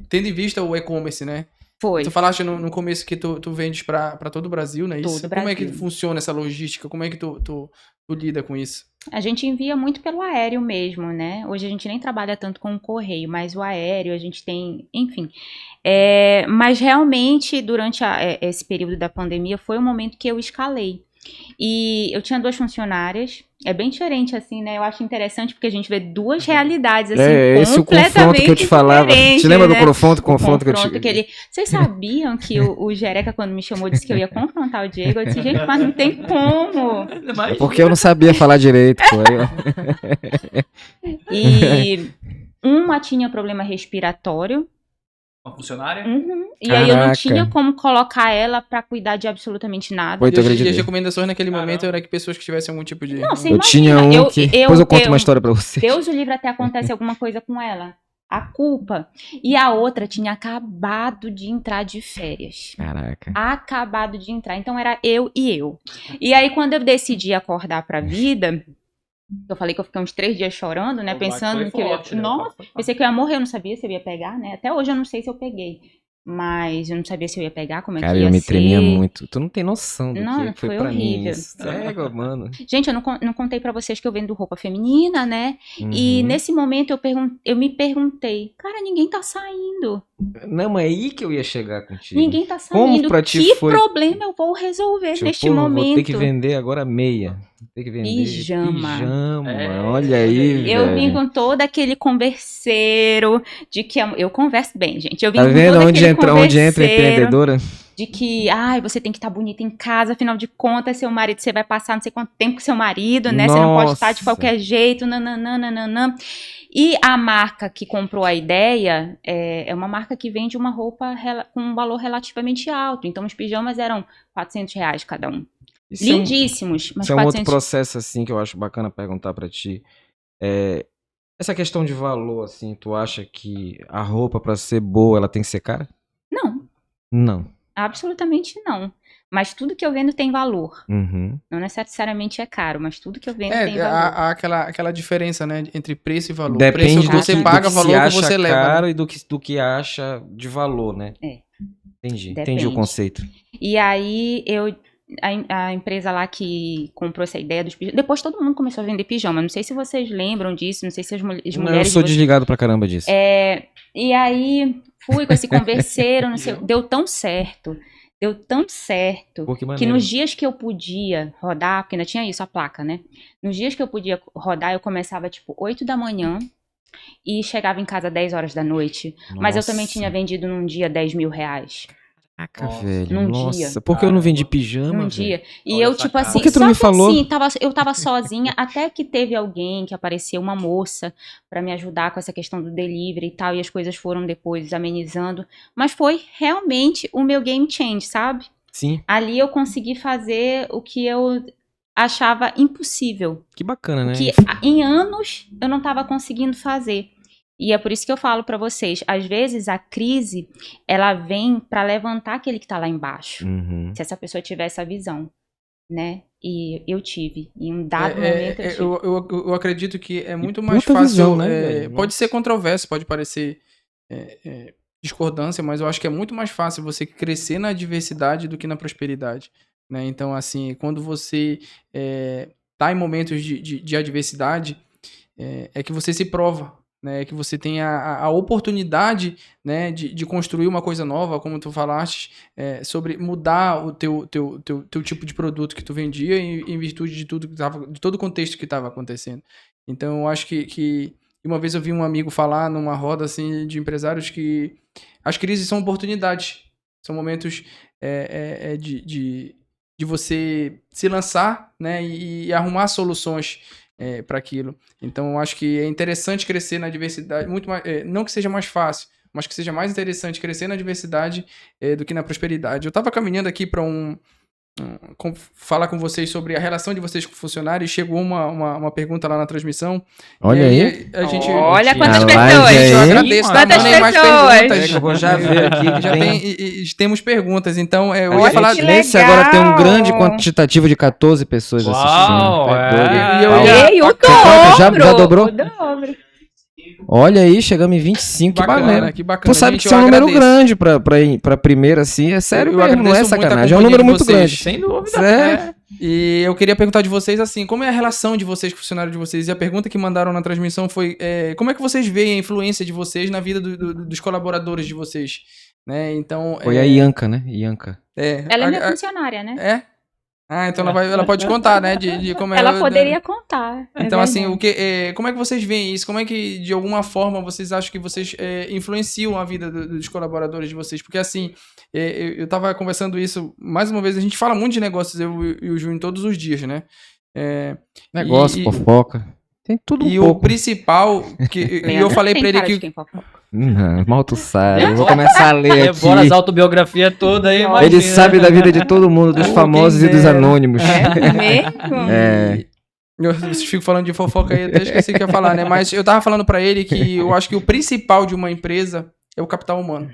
tendo em vista o e-commerce, né? Foi. Tu falaste no começo que tu vendes pra todo o Brasil, né? Isso. Como é que funciona essa logística? Como é que tu lida com isso? A gente envia muito pelo aéreo mesmo, né? Hoje a gente nem trabalha tanto com o correio, mas o aéreo a gente tem, enfim. Mas realmente, durante esse período da pandemia, foi um momento que eu escalei. E eu tinha 2 funcionárias, é bem diferente assim, né? Eu acho interessante porque a gente vê 2 realidades assim, esse completamente confronto que eu te falava. Te lembra do confronto que eu te... Vocês sabiam que o Jereca, quando me chamou, disse que eu ia confrontar o Diego? Eu disse, gente, mas não tem como. É porque eu não sabia falar direito, pô. E uma tinha problema respiratório. Uma funcionária? E Caraca. Aí eu não tinha como colocar ela pra cuidar de absolutamente nada. E as recomendações naquele momento era que pessoas que tivessem algum tipo de... Não, você imagina, tinha um que... Depois eu conto uma história pra você. Deus o livre até acontece alguma coisa com ela. a culpa. E a outra tinha acabado de entrar de férias. Caraca. Acabado de entrar. Então era eu e eu. E aí, quando eu decidi acordar pra vida, eu falei que eu fiquei uns 3 dias chorando, né? Pensando que eu ia... Nossa, pensei que eu ia morrer, eu não sabia se eu ia pegar, né? Até hoje eu não sei se eu peguei. Mas eu não sabia se eu ia pegar, como é Cara, que ia eu me ser. tremia muito. Tu não tem noção do Não, que foi foi pra mim horrível. isso. Cego, mano. Gente, eu não contei pra vocês que eu vendo roupa feminina, né? E Uhum. nesse momento eu me perguntei, cara, ninguém tá saindo. Não, mas é aí que eu ia chegar contigo. Ninguém tá Como saindo. pra ti Que foi? problema eu vou resolver Tipo, neste pô, momento? vou ter que vender agora meia. Vou ter que vender Pijama. Olha aí, Eu velho. vim com todo aquele converseiro de que eu converso bem, gente. Eu vim Tá com vendo todo onde aquele entra a converseiro empreendedora? de que, você tem que estar bonita em casa, afinal de contas, seu marido, você vai passar não sei quanto tempo com seu marido, né? Você não pode estar de Nossa. qualquer jeito, nananana. E a marca que comprou a ideia é uma marca que vende uma roupa com um valor relativamente alto. Então, os pijamas eram R$400 cada um. Isso Lindíssimos, mas Isso é um outro 400... processo, assim, que eu acho bacana perguntar pra ti. Essa questão de valor, assim, tu acha que a roupa, pra ser boa, ela tem que ser cara? Não, Não. absolutamente não. Mas tudo que eu vendo tem valor. Uhum. Não necessariamente é caro, mas tudo que eu vendo tem valor. há aquela diferença, né, entre preço e valor. Depende preço é o que do você que, paga, do que valor se é o que acha você leva. caro Né? e do que acha de valor, né? Entendi Depende. o conceito. E aí, a empresa lá que comprou essa ideia dos pijamas... Depois todo mundo começou a vender pijama. Não sei se vocês lembram disso, não sei se as mulheres... Não, eu sou desligado pra caramba disso. E aí, fui com esse converseiro, não sei... Deu tão certo Pô, que que maneiro. nos dias que eu podia rodar, porque ainda tinha isso, a placa, né? Nos dias que eu podia rodar, eu começava tipo 8 da manhã e chegava em casa 10 horas da noite. Mas eu também Nossa. tinha vendido num dia R$10.000. Caraca, Nossa. velho. Num Nossa, dia. por que eu não vendi Caramba. pijama, Num velho? dia. E Olha eu, essa tipo cara. assim, Por que tu não só me falou? assim, eu tava sozinha, até que teve alguém que apareceu, uma moça, pra me ajudar com essa questão do delivery e tal, e as coisas foram depois amenizando. Mas foi realmente o meu game change, sabe? Sim, Ali eu consegui fazer o que eu achava impossível. que bacana, né? Que em anos eu não estava conseguindo fazer. E é por isso que eu falo para vocês, às vezes a crise, ela vem para levantar aquele que tá lá embaixo. Uhum. Se essa pessoa tiver essa visão, né? E eu tive. Em um dado momento eu tive. Eu acredito que é muito mais puta fácil. visão, né, velho? Pode ser controverso, pode parecer discordância, mas eu acho que é muito mais fácil você crescer na adversidade do que na prosperidade. Né? Então, assim, quando você tá em momentos de adversidade, é que você se prova. Né, que você tem a oportunidade, né, de construir uma coisa nova, como tu falaste, sobre mudar o teu tipo de produto que tu vendia em virtude de tudo de todo o contexto que estava acontecendo. Então, eu acho que uma vez eu vi um amigo falar numa roda assim, de empresários que as crises são oportunidades, são momentos de você se lançar, né, e arrumar soluções para aquilo. Então, eu acho que é interessante crescer na diversidade, muito mais, não que seja mais fácil, mas que seja mais interessante crescer na diversidade do que na prosperidade. Eu estava caminhando aqui para falar com vocês sobre a relação de vocês com funcionários, e chegou uma pergunta lá na transmissão. Olha aí. A gente, Olha quantas A pessoas! live aí. eu agradeço, tá? Quantas Mandem mais pessoas? perguntas. Eu vou já ver aqui. Já temos perguntas, então eu ia Olha falar... que Nesse legal. agora tem um grande quantitativo de 14 pessoas Uau, assistindo. Tá doido. é. E eu Ei, o Quanto? Já dobro! dobrou? O dobro. Olha aí, chegamos em 25, que bacana. Que bacana. Tu sabe Gente, que isso é eu um número agradeço. grande pra primeira, assim. É sério Eu mesmo, não é agradeço muito a sacanagem. É um companhia número de muito vocês. grande. Sem dúvida. Sério? E eu queria perguntar de vocês assim, como é a relação de vocês com o funcionário de vocês? E a pergunta que mandaram na transmissão foi, como é que vocês veem a influência de vocês na vida dos colaboradores de vocês? Né? Então, Foi a Ianca, né? Ianca. Ela é minha funcionária, né? É? Ah, então ela pode contar, né? De como Ela poderia contar. Então, é assim, verdade. como é que vocês veem isso? Como é que, de alguma forma, vocês acham que vocês influenciam a vida dos colaboradores de vocês? Porque, assim, eu tava conversando isso, mais uma vez, a gente fala muito de negócios, eu e o Júnior, todos os dias, né? Negócio, fofoca. Tem tudo um E pouco. o principal, e eu falei pra Tem ele cara de que... quem fofoca. Não, mal tu sabe. Eu vou começar a ler Devora as aqui. autobiografias todas aí, imagina. Ele sabe da vida de todo mundo, dos Oh, famosos quem e dos dera. anônimos. É mesmo? É. Vocês ficam falando de fofoca aí, até esqueci o que ia falar, né? Mas eu tava falando pra ele que eu acho que o principal de uma empresa é o capital humano.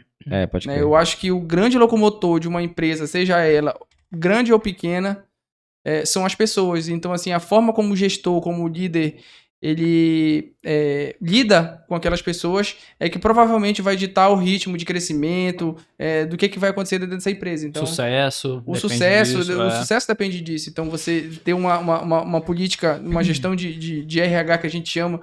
Pode Né? crer. Eu acho que o grande locomotor de uma empresa, seja ela grande ou pequena, são as pessoas. Então, assim, a forma como o gestor, como o líder, ele lida com aquelas pessoas é que provavelmente vai ditar o ritmo de crescimento, do que vai acontecer dentro dessa empresa. Então, Sucesso. o depende sucesso, disso, o sucesso depende disso. Então, você ter uma política, uma gestão de RH que a gente chama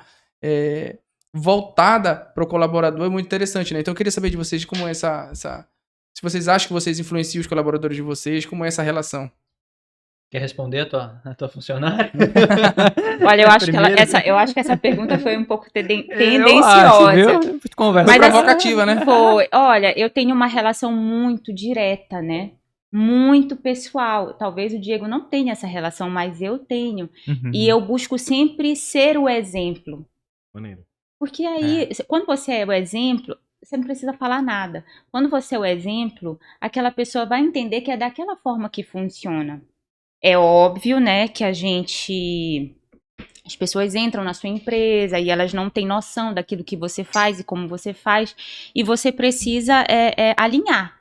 voltada para o colaborador é muito interessante, né? Então, eu queria saber de vocês como é se vocês acham que vocês influenciam os colaboradores de vocês, como é essa relação? Quer responder a tua funcionária? Olha, eu acho que essa pergunta foi um pouco tendenciosa. Conversa. Mas Mas provocativa, né? Foi. Olha, eu tenho uma relação muito direta, né? Muito pessoal. Talvez o Diego não tenha essa relação, mas eu tenho. E eu busco sempre ser o exemplo. Maneiro. Porque aí, quando você é o exemplo, você não precisa falar nada. Quando você é o exemplo, aquela pessoa vai entender que é daquela forma que funciona. É óbvio, né, que as pessoas entram na sua empresa e elas não têm noção daquilo que você faz e como você faz, e você precisa alinhar,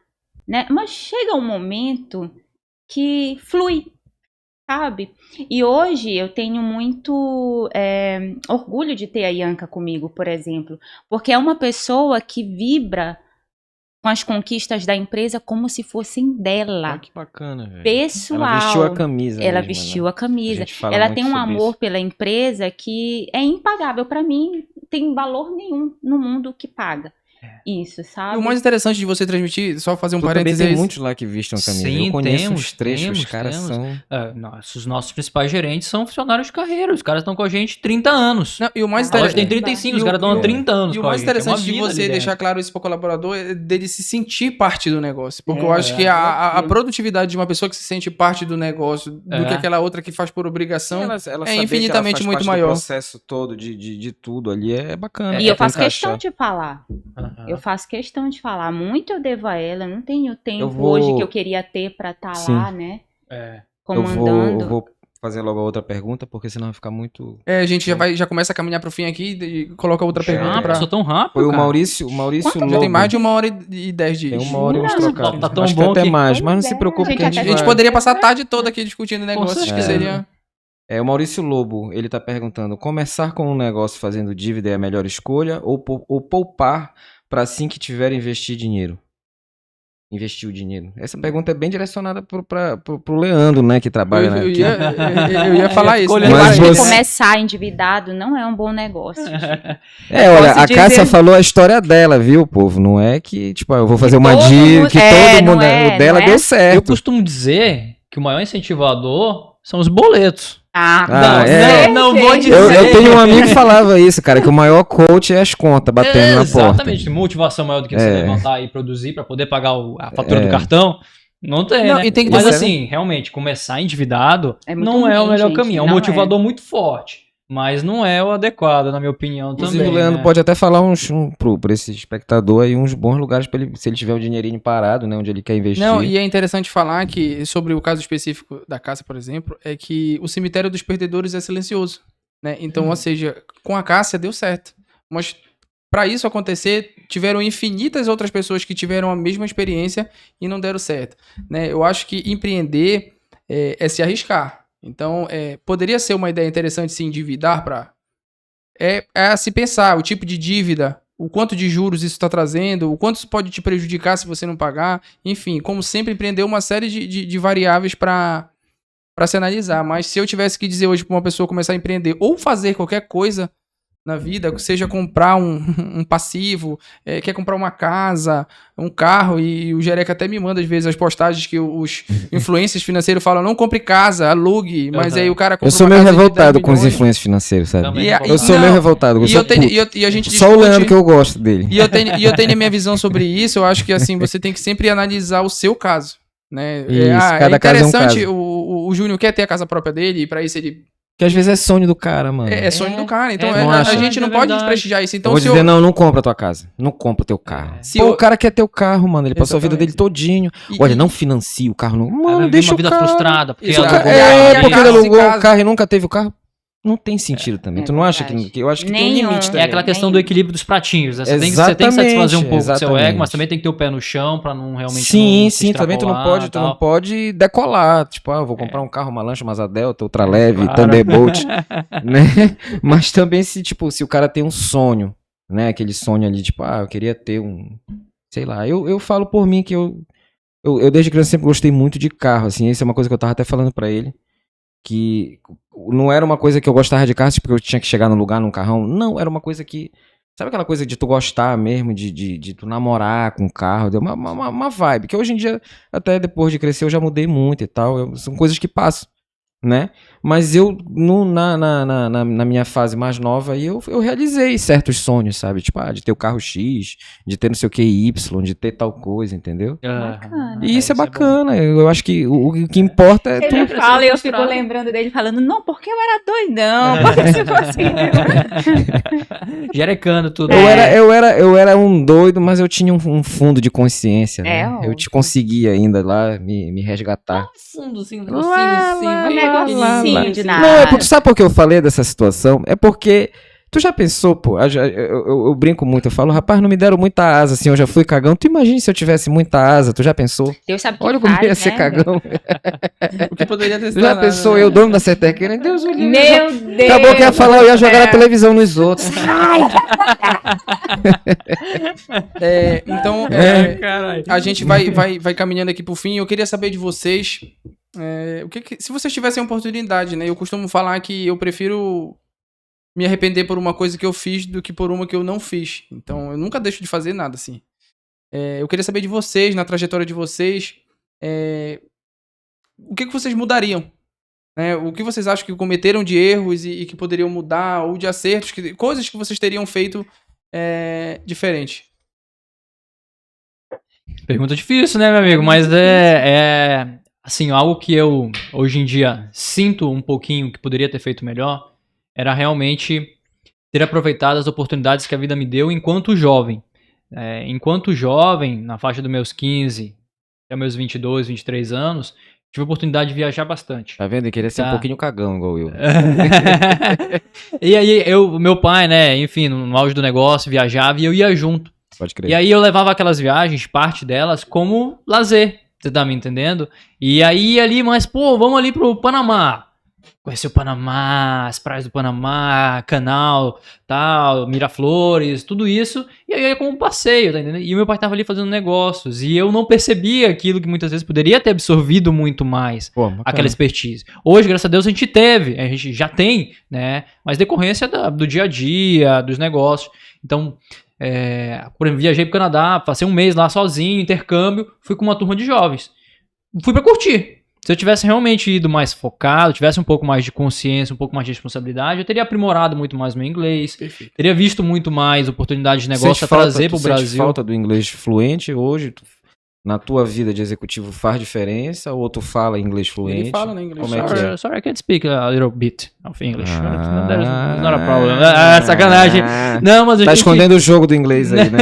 né? Mas chega um momento que flui, sabe? E hoje eu tenho muito orgulho de ter a Ianca comigo, por exemplo, porque é uma pessoa que vibra com as conquistas da empresa como se fossem dela. Que bacana, velho. Pessoal. Ela vestiu a camisa. Ela mesmo, vestiu né? a camisa. A gente fala Ela muito tem um sobre amor isso. pela empresa que é impagável. Para mim, tem valor nenhum no mundo que paga isso, sabe? E o mais interessante de você transmitir, só fazer um Tu também parênteses, tem muitos lá que vestem a camisa. Sim, eu conheço temos, uns trechos, temos, os caras temos. são... Os nossos principais gerentes são funcionários de carreira. Os caras estão com a gente 30 anos. Não, e o mais A loja tem interessante 35, os caras estão há 30 anos E o com a mais gente. É uma interessante de vida ali você dentro. deixar claro isso para o colaborador é dele se sentir parte do negócio. Porque eu acho que a produtividade de uma pessoa que se sente parte do negócio do que aquela outra que faz por obrigação ela é saber que infinitamente ela faz muito parte maior. do processo todo de tudo ali é bacana. E eu faço tentar questão achar. de falar. Eu faço questão de falar. Muito eu devo a ela. Não tenho tempo vou- hoje que eu queria ter pra estar Sim. lá, né? Eu Comandando. vou fazer logo a outra pergunta, porque senão vai ficar muito... A gente já começa a caminhar pro fim aqui e coloca outra pergunta pra... Passou tão rápido, Foi o cara. Maurício Lobo. Já tem mais de 1h10 de... Tem 1h e uns Não, trocados. tá tão Acho que bom até que- mais, mas não Pois se é, preocupe gente, que a gente até- A gente vai... poderia passar a tarde toda aqui discutindo negócios, que certeza. seria... O Maurício Lobo, ele tá perguntando, começar com um negócio fazendo dívida é a melhor escolha ou poupar para assim que tiver investir dinheiro? Investir o dinheiro. Essa pergunta é bem direcionada pro Leandro, né, que trabalha Eu aqui. ia falar isso. Escolha- né? Eu Mas acho que você- começar endividado não é um bom negócio. Olha, Posso a dizer- Cássia falou a história dela, viu, povo? Não é que, tipo, eu vou fazer uma todo dívida, mundo- que é, todo não mundo... é, o dela não é deu Eu certo. costumo dizer que o maior incentivador são os boletos. Não vou dizer. Eu tenho um amigo que falava isso, cara, que o maior coach é as contas batendo na porta. Exatamente. Motivação maior do que você levantar e produzir pra poder pagar a fatura do cartão. Não tem, Não, né? e tem que Mas ter- assim, realmente, começar endividado É muito não é o ruim, melhor gente, caminho. É um não motivador muito forte. Mas não é o adequado, na minha opinião, Inclusive, também. o Leandro né? pode até falar pra esse espectador aí uns bons lugares pra ele, se ele tiver o dinheirinho parado, né, onde ele quer investir. Não, e é interessante falar que, sobre o caso específico da Cássia, por exemplo, é que o cemitério dos perdedores é silencioso, né? Então, ou seja, com a Cássia deu certo. Mas para isso acontecer, tiveram infinitas outras pessoas que tiveram a mesma experiência e não deram certo, né? Eu acho que empreender é se arriscar. Então, poderia ser uma ideia interessante se endividar para... É se pensar o tipo de dívida, o quanto de juros isso está trazendo, o quanto isso pode te prejudicar se você não pagar. Enfim, como sempre, empreender uma série de variáveis para se analisar. Mas se eu tivesse que dizer hoje para uma pessoa começar a empreender ou fazer qualquer coisa na vida, seja comprar um passivo, quer comprar uma casa, um carro, e o Jereca até me manda às vezes as postagens que os influencers financeiros falam, não compre casa, alugue, mas aí o cara compra Eu sou uma meio casa de 10 revoltado com os milhões. influencers financeiros, sabe? Também. Eu sou meio revoltado. Eu sou puto. E a gente Só o discute- Leandro que eu gosto dele. E eu tenho a minha visão sobre isso. Eu acho que assim, você tem que sempre analisar o seu caso, né? Isso, cada caso é um interessante, caso. o Júnior quer ter a casa própria dele, e pra isso ele Que às vezes é sonho do cara, mano. é sonho do cara. Então não a acha? gente não É pode verdade. desprestigiar isso. Eu Então vou se dizer, não compra a tua casa. Não compra o teu carro. Se Pô, eu- o cara quer ter o carro, mano. Ele passou a vida Exatamente. dele todinho. E- Olha, e- não financie o carro. Não. Cara, Mano, vive deixa uma o vida cara. frustrada. Porque Isso, ela cara, alugou e aí, um carro, Porque ele casos e alugou o casos. carro e nunca teve o carro. não tem sentido também. Tu não acha que eu acho que tem um limite também. É aquela questão do equilíbrio dos pratinhos. Né? Você tem que satisfazer um pouco o seu ego, mas também tem que ter o pé no chão pra não realmente Sim, também tu não pode decolar. Tipo, eu vou comprar um carro, uma lancha, uma Asa Delta, Ultra Leve, Thunderbolt, né? Mas também se o cara tem um sonho, né? Aquele sonho ali, tipo, eu queria ter um... Sei lá, eu falo por mim que eu desde criança sempre gostei muito de carro, assim. Isso é uma coisa que eu tava até falando pra ele. Que não era uma coisa que eu gostava de carro, porque eu tinha que chegar no lugar num carrão. Não, era uma coisa que... Sabe aquela coisa de tu gostar mesmo, de tu namorar com o carro? Deu uma vibe, que hoje em dia, até depois de crescer, eu já mudei muito e tal. São coisas que passam, né? Mas eu, na minha fase mais nova, eu realizei certos sonhos, sabe? Tipo, de ter o carro X, de ter não sei o que Y, de ter tal coisa, entendeu? Bacana. E isso é bacana. Eu acho que o que importa é tu. Ele fala e eu fico lembrando dele falando, não, porque eu era doidão, porque se fosse... Jerecando tudo. Eu era um doido, mas eu tinha um fundo de consciência, né? Eu te conseguia ainda lá me resgatar. Fundozinho, negocinho de nada. Não, tu sabe por que eu falei dessa situação? É porque tu já pensou, pô, eu brinco muito, eu falo, rapaz, não me deram muita asa, assim, eu já fui cagão. Tu imagina se eu tivesse muita asa, tu já pensou? Deus sabe que olha como ia ser cagão. O que poderia ter sido. Já pensou, eu, dono da CETEC, Deus me livre. Meu Deus. Acabou que ia falar, eu ia jogar na televisão nos outros. Então, a gente vai caminhando aqui pro fim. Eu queria saber de vocês, se vocês tivessem a oportunidade, né? Eu costumo falar que eu prefiro me arrepender por uma coisa que eu fiz do que por uma que eu não fiz. Então, eu nunca deixo de fazer nada, assim. Eu queria saber de vocês, na trajetória de vocês, o que vocês mudariam? O que vocês acham que cometeram de erros e que poderiam mudar, ou de acertos, coisas que vocês teriam feito diferente? Pergunta difícil, né, meu amigo? Mas assim, algo que eu, hoje em dia, sinto um pouquinho que poderia ter feito melhor, era realmente ter aproveitado as oportunidades que a vida me deu enquanto jovem. Enquanto jovem, na faixa dos meus 15 até meus 22, 23 anos, tive a oportunidade de viajar bastante. Tá vendo? Ele queria ser um pouquinho cagão, igual eu. E aí, meu pai, né, enfim, no auge do negócio, viajava e eu ia junto. Pode crer. E aí eu levava aquelas viagens, parte delas, como lazer. Você tá me entendendo? E aí ali, mas, vamos ali pro Panamá. Conhecer o Panamá, as praias do Panamá, Canal, tal, Miraflores, tudo isso. E aí como um passeio, tá entendendo? E o meu pai tava ali fazendo negócios. E eu não percebia aquilo que muitas vezes poderia ter absorvido muito mais. Aquela expertise. Hoje, graças a Deus, a gente já tem, né? Mas decorrência do dia a dia, dos negócios. Então, por exemplo, viajei pro Canadá, passei um mês lá sozinho, intercâmbio, fui com uma turma de jovens. Fui pra curtir. Se eu tivesse realmente ido mais focado, tivesse um pouco mais de consciência, um pouco mais de responsabilidade, eu teria aprimorado muito mais meu inglês. Perfeito. Teria visto muito mais oportunidades de negócio a trazer pro Brasil. Sente falta do inglês fluente hoje? Na tua vida de executivo faz diferença? Ou tu fala inglês fluente? Ele fala, né, inglês. Como é que é? Sorry, I can't speak a little bit of English. It's not a problem. Sacanagem. Não, mas tá escondendo o jogo do inglês aí, né?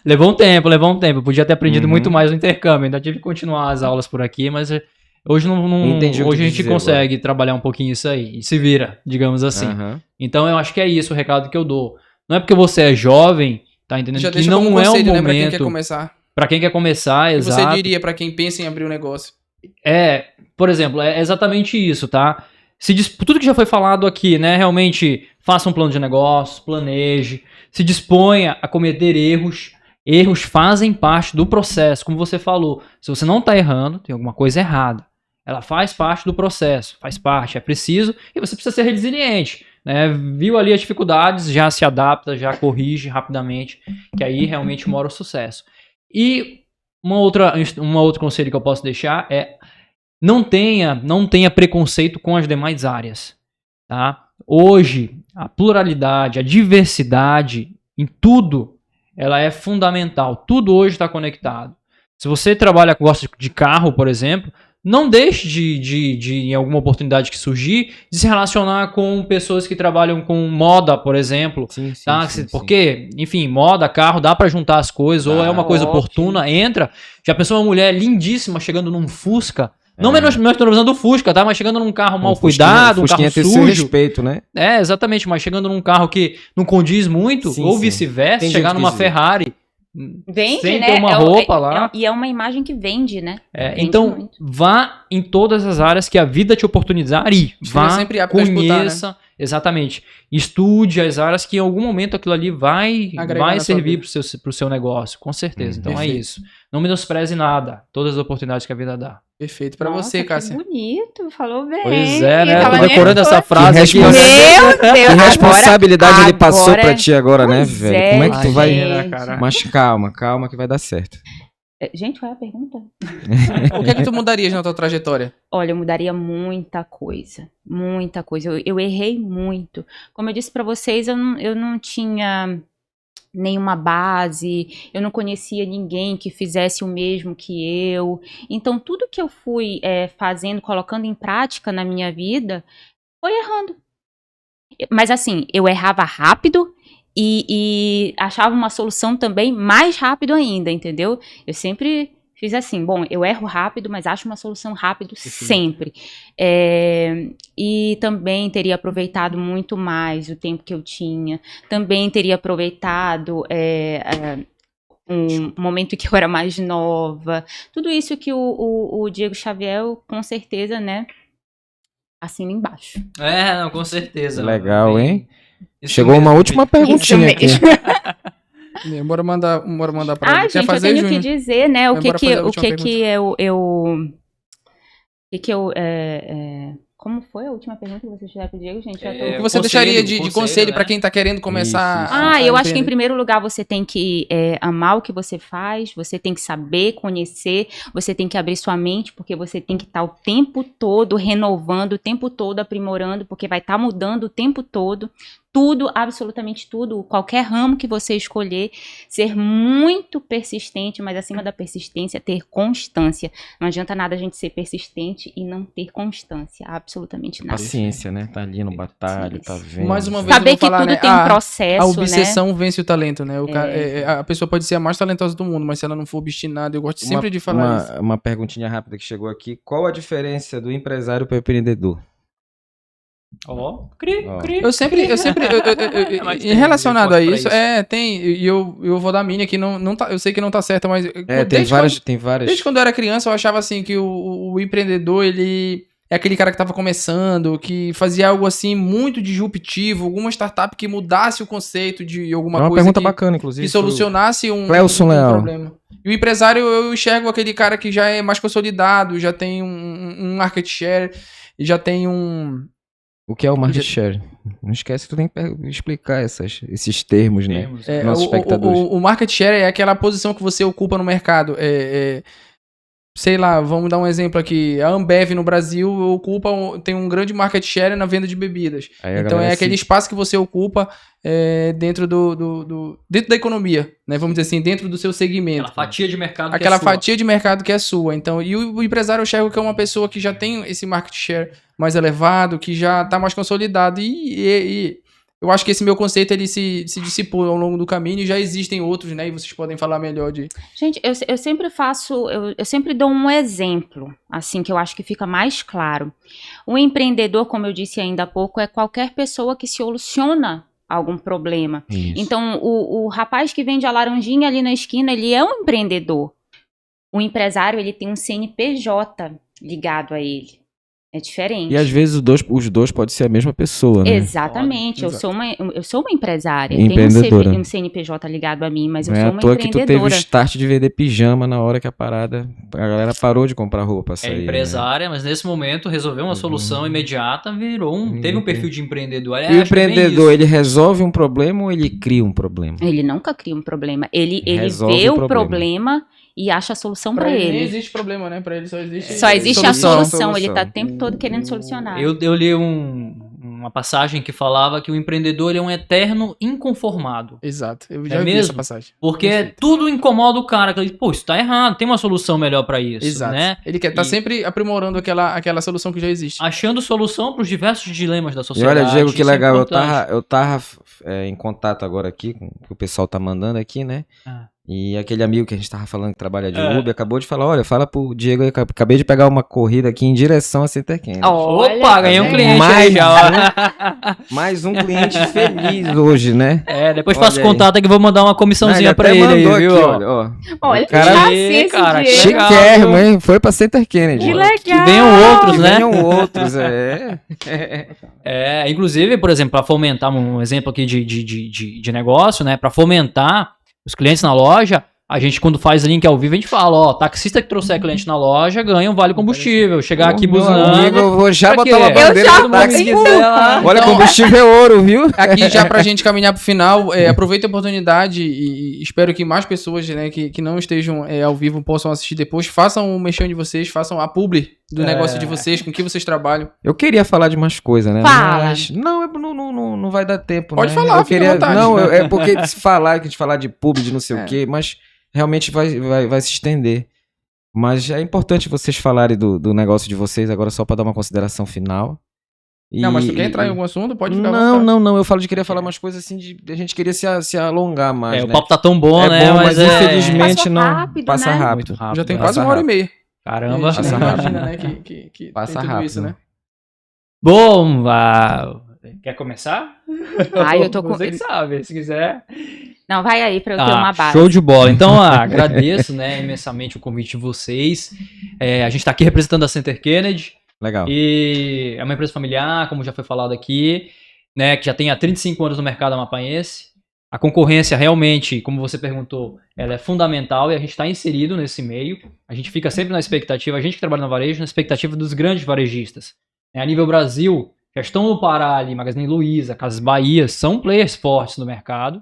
Levou um tempo. Eu podia ter aprendido muito mais no intercâmbio. Ainda tive que continuar as aulas por aqui, mas hoje hoje a gente consegue trabalhar um pouquinho isso aí. E se vira, digamos assim. Então eu acho que é isso o recado que eu dou. Não é porque você é jovem, tá entendendo? Já que não é o momento. Né, pra quem quer começar. Pra quem quer começar, exato. O que você diria pra quem pensa em abrir um negócio? Por exemplo, é exatamente isso, tá? Tudo que já foi falado aqui, né? Realmente, faça um plano de negócio, planeje, se disponha a cometer erros. Erros fazem parte do processo, como você falou. Se você não tá errando, tem alguma coisa errada. Ela faz parte do processo, faz parte, é preciso, e você precisa ser resiliente. Né? Viu ali as dificuldades, já se adapta, já corrige rapidamente, que aí realmente mora o sucesso. E um outro conselho que eu posso deixar é não tenha preconceito com as demais áreas. Tá? Hoje, a pluralidade, a diversidade em tudo, ela é fundamental. Tudo hoje está conectado. Se você gosta de carro, por exemplo, não deixe de em alguma oportunidade que surgir, de se relacionar com pessoas que trabalham com moda, por exemplo. Sim, tá? Porque, enfim, moda, carro, dá pra juntar as coisas, ou é uma coisa oportuna, entra. Já pensou uma mulher lindíssima chegando num Fusca, Não menosprezando o Fusca, tá? Mas chegando num carro mal Fusquinha- cuidado, um Fusquinha carro tem seu sujo. respeito, né? É, exatamente, mas chegando num carro que não condiz muito, Sim, ou sim. vice-versa, Tem chegar gente que numa diz. Ferrari Vende, sem né? ter uma roupa lá. E é uma imagem que vende, né? Vende Então, muito. vá em todas as áreas que a vida te oportunizar ir. Esteja Vá, sempre apto a escutar, conheça, exatamente. Estude as áreas que em algum momento aquilo ali vai Agregar na sua servir vida. pro seu negócio, com certeza. Então é Perfeito. isso. Não menospreze nada, todas as oportunidades que a vida dá. Perfeito. Pra Nossa, você, que Cássia. bonito, falou bem. Pois é, né? Tava Tô decorando nervosa. essa frase aqui. responsa- Meu Deus, Que responsabilidade ele passou agora- pra ti agora, né, Pois velho? Como é que tu é, vai... gente. Mas calma que vai dar certo. Gente, qual é a pergunta? O que é que tu mudarias na tua trajetória? Olha, eu mudaria muita coisa. Muita coisa. Eu errei muito. Como eu disse pra vocês, eu não tinha nenhuma base, eu não conhecia ninguém que fizesse o mesmo que eu. Então, tudo que eu fui fazendo, colocando em prática na minha vida, foi errando. Mas assim, eu errava rápido e achava uma solução também mais rápido ainda, entendeu? Eu sempre fiz assim, bom, eu erro rápido, mas acho uma solução rápido sempre. E também teria aproveitado muito mais o tempo que eu tinha. Também teria aproveitado um momento que eu era mais nova. Tudo isso que o Diego Xavier, com certeza, né, assina embaixo. Não, com certeza. Legal, Bem- hein? Isso Chegou mesmo, uma última perguntinha aqui. Bora mandar pra Ah, Quer gente, fazer, eu tenho Júnior? que dizer, né, o Vai, que bora que fazer a última como foi a última pergunta que vocês fizeram pro Diego, gente? Já tô- O que você conselho, deixaria de conselho, conselho né? pra quem tá querendo começar Isso. a Eu acho que em empreender? primeiro lugar você tem que amar o que você faz, você tem que saber, conhecer, você tem que abrir sua mente, porque você tem que estar o tempo todo renovando, o tempo todo aprimorando, porque vai estar mudando o tempo todo. Tudo, absolutamente tudo, qualquer ramo que você escolher, ser muito persistente, mas acima da persistência, ter constância. Não adianta nada a gente ser persistente e não ter constância, absolutamente nada. Paciência, né? Tá ali no batalho, tá vendo. Mais uma vez, Saber eu vou que falar, tudo né, tem um processo, a né? obsessão vence o talento, né? A pessoa pode ser a mais talentosa do mundo, mas se ela não for obstinada, eu gosto sempre de falar isso. Uma perguntinha rápida que chegou aqui. Qual a diferença do empresário para o empreendedor? Ó, cri. Eu sempre Mas tem relacionado a resposta pra isso, isso. tem, e eu vou dar minha que não tá, eu sei que não tá certa, mas Tem várias. desde quando eu era criança eu achava assim que o empreendedor, ele é aquele cara que tava começando, que fazia algo assim muito disruptivo, alguma startup que mudasse o conceito de alguma É uma coisa pergunta que, bacana, inclusive. que solucionasse um Cleuson Leal. problema. E o empresário, eu enxergo aquele cara que já é mais consolidado, já tem um market share, já tem O que é o market share? Não esquece que tu tem que explicar esses termos, né? Temos, Nossos espectadores. O market share é aquela posição que você ocupa no mercado. Sei lá, vamos dar um exemplo aqui. A Ambev no Brasil tem um grande market share na venda de bebidas. Aí a Então galera aquele espaço que você ocupa dentro dentro da economia, né? Vamos dizer assim, dentro do seu segmento. Aquela fatia de mercado Aquela que é sua. fatia de mercado que é sua. Então, e o empresário eu enxergo que é uma pessoa que já tem esse market share mais elevado, que já está mais consolidado. E eu acho que esse meu conceito ele se dissipou ao longo do caminho e já existem outros, né? E vocês podem falar melhor de. Gente, eu sempre faço, eu sempre dou um exemplo, assim, que eu acho que fica mais claro. O empreendedor, como eu disse ainda há pouco, é qualquer pessoa que soluciona algum problema. Isso. Então, o rapaz que vende a laranjinha ali na esquina, ele é um empreendedor. O empresário, ele tem um CNPJ ligado a ele. É diferente. E às vezes os dois podem ser a mesma pessoa, né? Exatamente, Exato. eu sou uma empresária, Empreendedora. tenho um CNPJ ligado a mim, mas eu Não é sou à uma toa que tu teve o empreendedora. start de vender pijama na hora que a galera parou de comprar roupa pra sair. É empresária, mas nesse momento resolveu uma solução imediata, teve um perfil de empreendedor. Né? E o empreendedor, ele resolve um problema ou ele cria um problema? Ele nunca cria um problema, ele Resolve vê o o problema. problema e acha a solução pra Nem ele. existe problema, né? Pra ele só existe. Só existe a Solução. solução, ele tá o tempo todo querendo solucionar. Eu li uma passagem que falava que o empreendedor ele é um eterno inconformado. Exato. Eu É já vi mesmo? essa passagem. Porque Perfeito. tudo incomoda o cara. Que ele, pô, isso tá errado, tem uma solução melhor pra isso, Exato. né? Ele quer estar E- sempre aprimorando aquela solução que já existe. Achando solução pros diversos dilemas da E sociedade. olha, Diego, que isso é legal. importante. Eu tava em contato agora aqui com o que o pessoal tá mandando aqui, né? Ah. E aquele amigo que a gente tava falando que trabalha de Uber acabou de falar, olha, fala pro Diego aí, acabei de pegar uma corrida aqui em direção a Center Kennedy. Opa, ganhei um cliente mais, aí já. Ó. Mais um cliente feliz hoje, né? Depois Olha faço aí. contato aqui, vou mandar uma comissãozinha pra ele aí, viu? Olha, ó. Olha, O cara esse cara, Diego. chiquérrimo, hein? Foi pra Center Kennedy. Que legal. Que venham outros, Que né? venham outros, Inclusive, por exemplo, para fomentar um exemplo aqui de negócio, né? Para fomentar os clientes na loja, a gente, quando faz link ao vivo, a gente fala, ó, taxista que trouxer cliente na loja ganha um vale combustível. Chegar aqui buzinando. Amigo, eu vou já Pra botar uma quê? bandeira Eu já do táxi. Quem quiser lá. Olha, Então, combustível é ouro, viu? Aqui já pra gente caminhar pro final, aproveita a oportunidade e espero que mais pessoas, né, que não estejam ao vivo possam assistir depois, façam o mexão de vocês, façam a publi do negócio de vocês, com que vocês trabalham. Eu queria falar de mais coisas, né? Fala. Mas não vai dar tempo, Pode né? falar, eu fica à queria. vontade. Não, é porque se falar, que a gente falar de pub, de não sei o quê, mas realmente vai se estender. Mas é importante vocês falarem do negócio de vocês agora só para dar uma consideração final. Não, mas tu quer entrar em algum assunto? Pode ficar à vontade. Não. Eu falo de querer falar umas coisas assim, a gente queria se alongar mais, O né? papo tá tão bom, É né? bom, mas infelizmente Passou não. rápido, Passa né? rápido. Muito rápido. Já tem né? quase Passa 1h30. Caramba. A gente Passa nem rápido. imagina, né, que Passa tem tudo rápido. isso, né? Bom, quer começar? Ai, eu tô com... Você que sabe, se quiser. Não, vai aí pra eu ter uma base. Show de bola. Então, agradeço, né, imensamente o convite de vocês. A gente tá aqui representando a Center Kennedy. Legal. E é uma empresa familiar, como já foi falado aqui, né, que já tem há 35 anos no mercado amapaense. A concorrência realmente, como você perguntou, ela é fundamental e a gente está inserido nesse meio. A gente fica sempre na expectativa, a gente que trabalha no varejo, na expectativa dos grandes varejistas. A nível Brasil, já estão no Pará ali, Magazine Luiza, Casas Bahia, são players fortes no mercado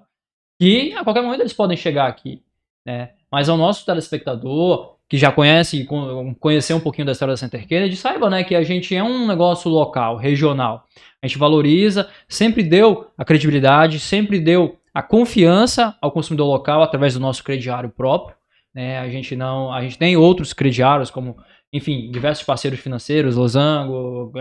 e a qualquer momento eles podem chegar aqui, né? Mas ao nosso telespectador, que já conhecer um pouquinho da história da Center Kennedy, saiba, né, que a gente é um negócio local, regional. A gente valoriza, sempre deu a credibilidade, sempre deu a confiança ao consumidor local através do nosso crediário próprio, né? A gente tem outros crediários, como, enfim, diversos parceiros financeiros, Losango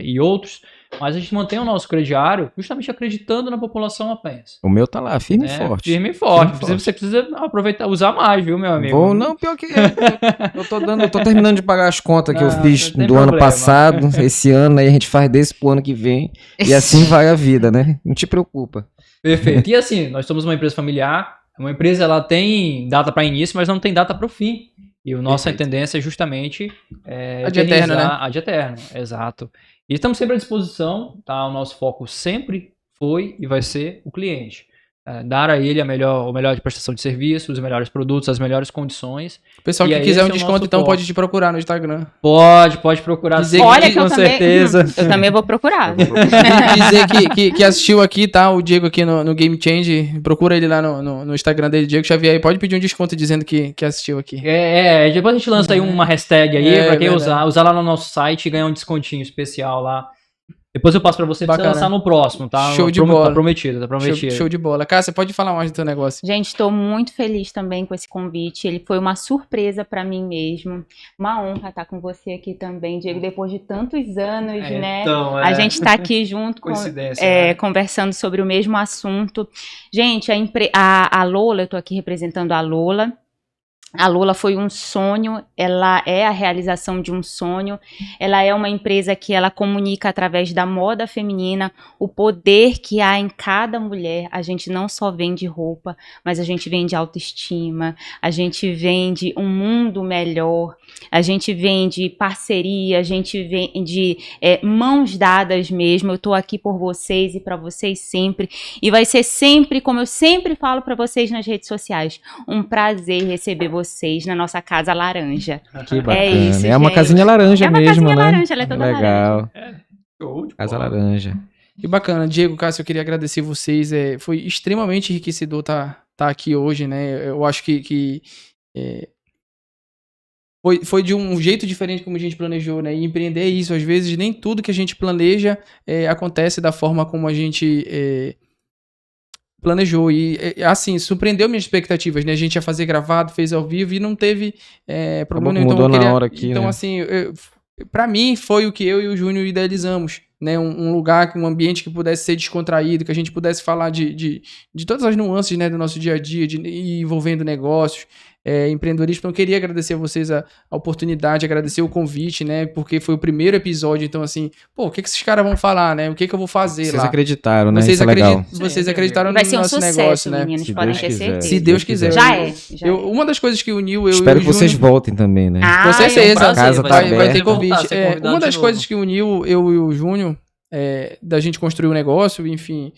e outros, mas a gente mantém o nosso crediário justamente acreditando na população apenas. O meu tá lá, firme e forte. Firme e forte. Firme e Você precisa aproveitar, usar mais, viu, meu amigo? Não, pior que eu tô terminando de pagar as contas que eu fiz não tem do ano problema. passado, esse ano, aí a gente faz desse pro ano que vem, e assim vai a vida, né? Não te preocupa. Perfeito. E assim, nós somos uma empresa familiar, uma empresa ela tem data para início, mas não tem data para o fim. E a nossa tendência é justamente Ad eterno, né? Ad eterno, exato. E estamos sempre à disposição, tá? O nosso foco sempre foi e vai ser o cliente. Dar a ele o melhor de prestação de serviço, os melhores produtos, as melhores condições. O pessoal E que aí, quiser esse um é o desconto, nosso então foco. pode te procurar no Instagram. Pode procurar Dizer sim, que- Olha que com eu também, certeza. eu também vou procurar. Dizer que assistiu aqui, tá? O Diego aqui no Game Change. Procura ele lá no Instagram dele, Diego Xavier. Pode pedir um desconto dizendo que assistiu aqui. Depois a gente lança aí uma hashtag aí pra quem verdade. usar lá no nosso site e ganhar um descontinho especial lá. Depois eu passo pra você Bacana. lançar no próximo, tá? Show de bola. Tá prometido, tá prometido. Show de bola. Cara, você pode falar mais do teu negócio. Gente, estou muito feliz também com esse convite. Ele foi uma surpresa para mim mesmo. Uma honra estar com você aqui também, Diego, depois de tantos anos, né? Então, A gente está aqui junto, coincidência, né? conversando sobre o mesmo assunto. Gente, a Lola, eu estou aqui representando a Lola. A Lola foi um sonho, ela é a realização de um sonho, ela é uma empresa que ela comunica através da moda feminina o poder que há em cada mulher. A gente não só vende roupa, mas a gente vende autoestima, a gente vende um mundo melhor, a gente vende parceria, a gente vende mãos dadas mesmo. Eu tô aqui por vocês e para vocês sempre, e vai ser sempre, como eu sempre falo para vocês nas redes sociais, um prazer receber vocês na nossa casa laranja. Que bacana. É isso, É uma gente. casinha laranja É uma mesmo, casinha né? laranja, ela é toda Legal. Show de Casa bola. laranja. Que bacana. Diego, Cássio, eu queria agradecer vocês. Foi extremamente enriquecedor tá aqui hoje, né? Eu acho que foi de um jeito diferente como a gente planejou, né? E empreender é isso. Às vezes, nem tudo que a gente planeja acontece da forma como a gente planejou. E, assim, surpreendeu minhas expectativas, né? A gente ia fazer gravado, fez ao vivo e não teve problema nenhum. Mudou Então, na hora aqui, então né? assim, para mim, foi o que eu e o Júnior idealizamos, né? Um lugar, um ambiente que pudesse ser descontraído, que a gente pudesse falar de todas as nuances, né, do nosso dia a dia, envolvendo negócios, empreendedorismo. Então, eu queria agradecer a vocês a oportunidade, agradecer o convite, né? Porque foi o primeiro episódio, então, assim, pô, o que esses caras vão falar, né? O que eu vou fazer Vocês lá? acreditaram, né? Isso é legal. Vocês acreditaram Vai no ser um nosso sucesso, negócio, né? meninos, Se podem Deus ter quiser. certeza. Se Deus quiser. Já é. Uma das coisas que uniu eu Espero e o que vocês Júnior... voltem também, né? Ah, Com certeza, prazer, casa tá vai ter aberta. convite. Ser convidado Uma de das novo. coisas que uniu eu e o Júnior, da gente construir o negócio, enfim,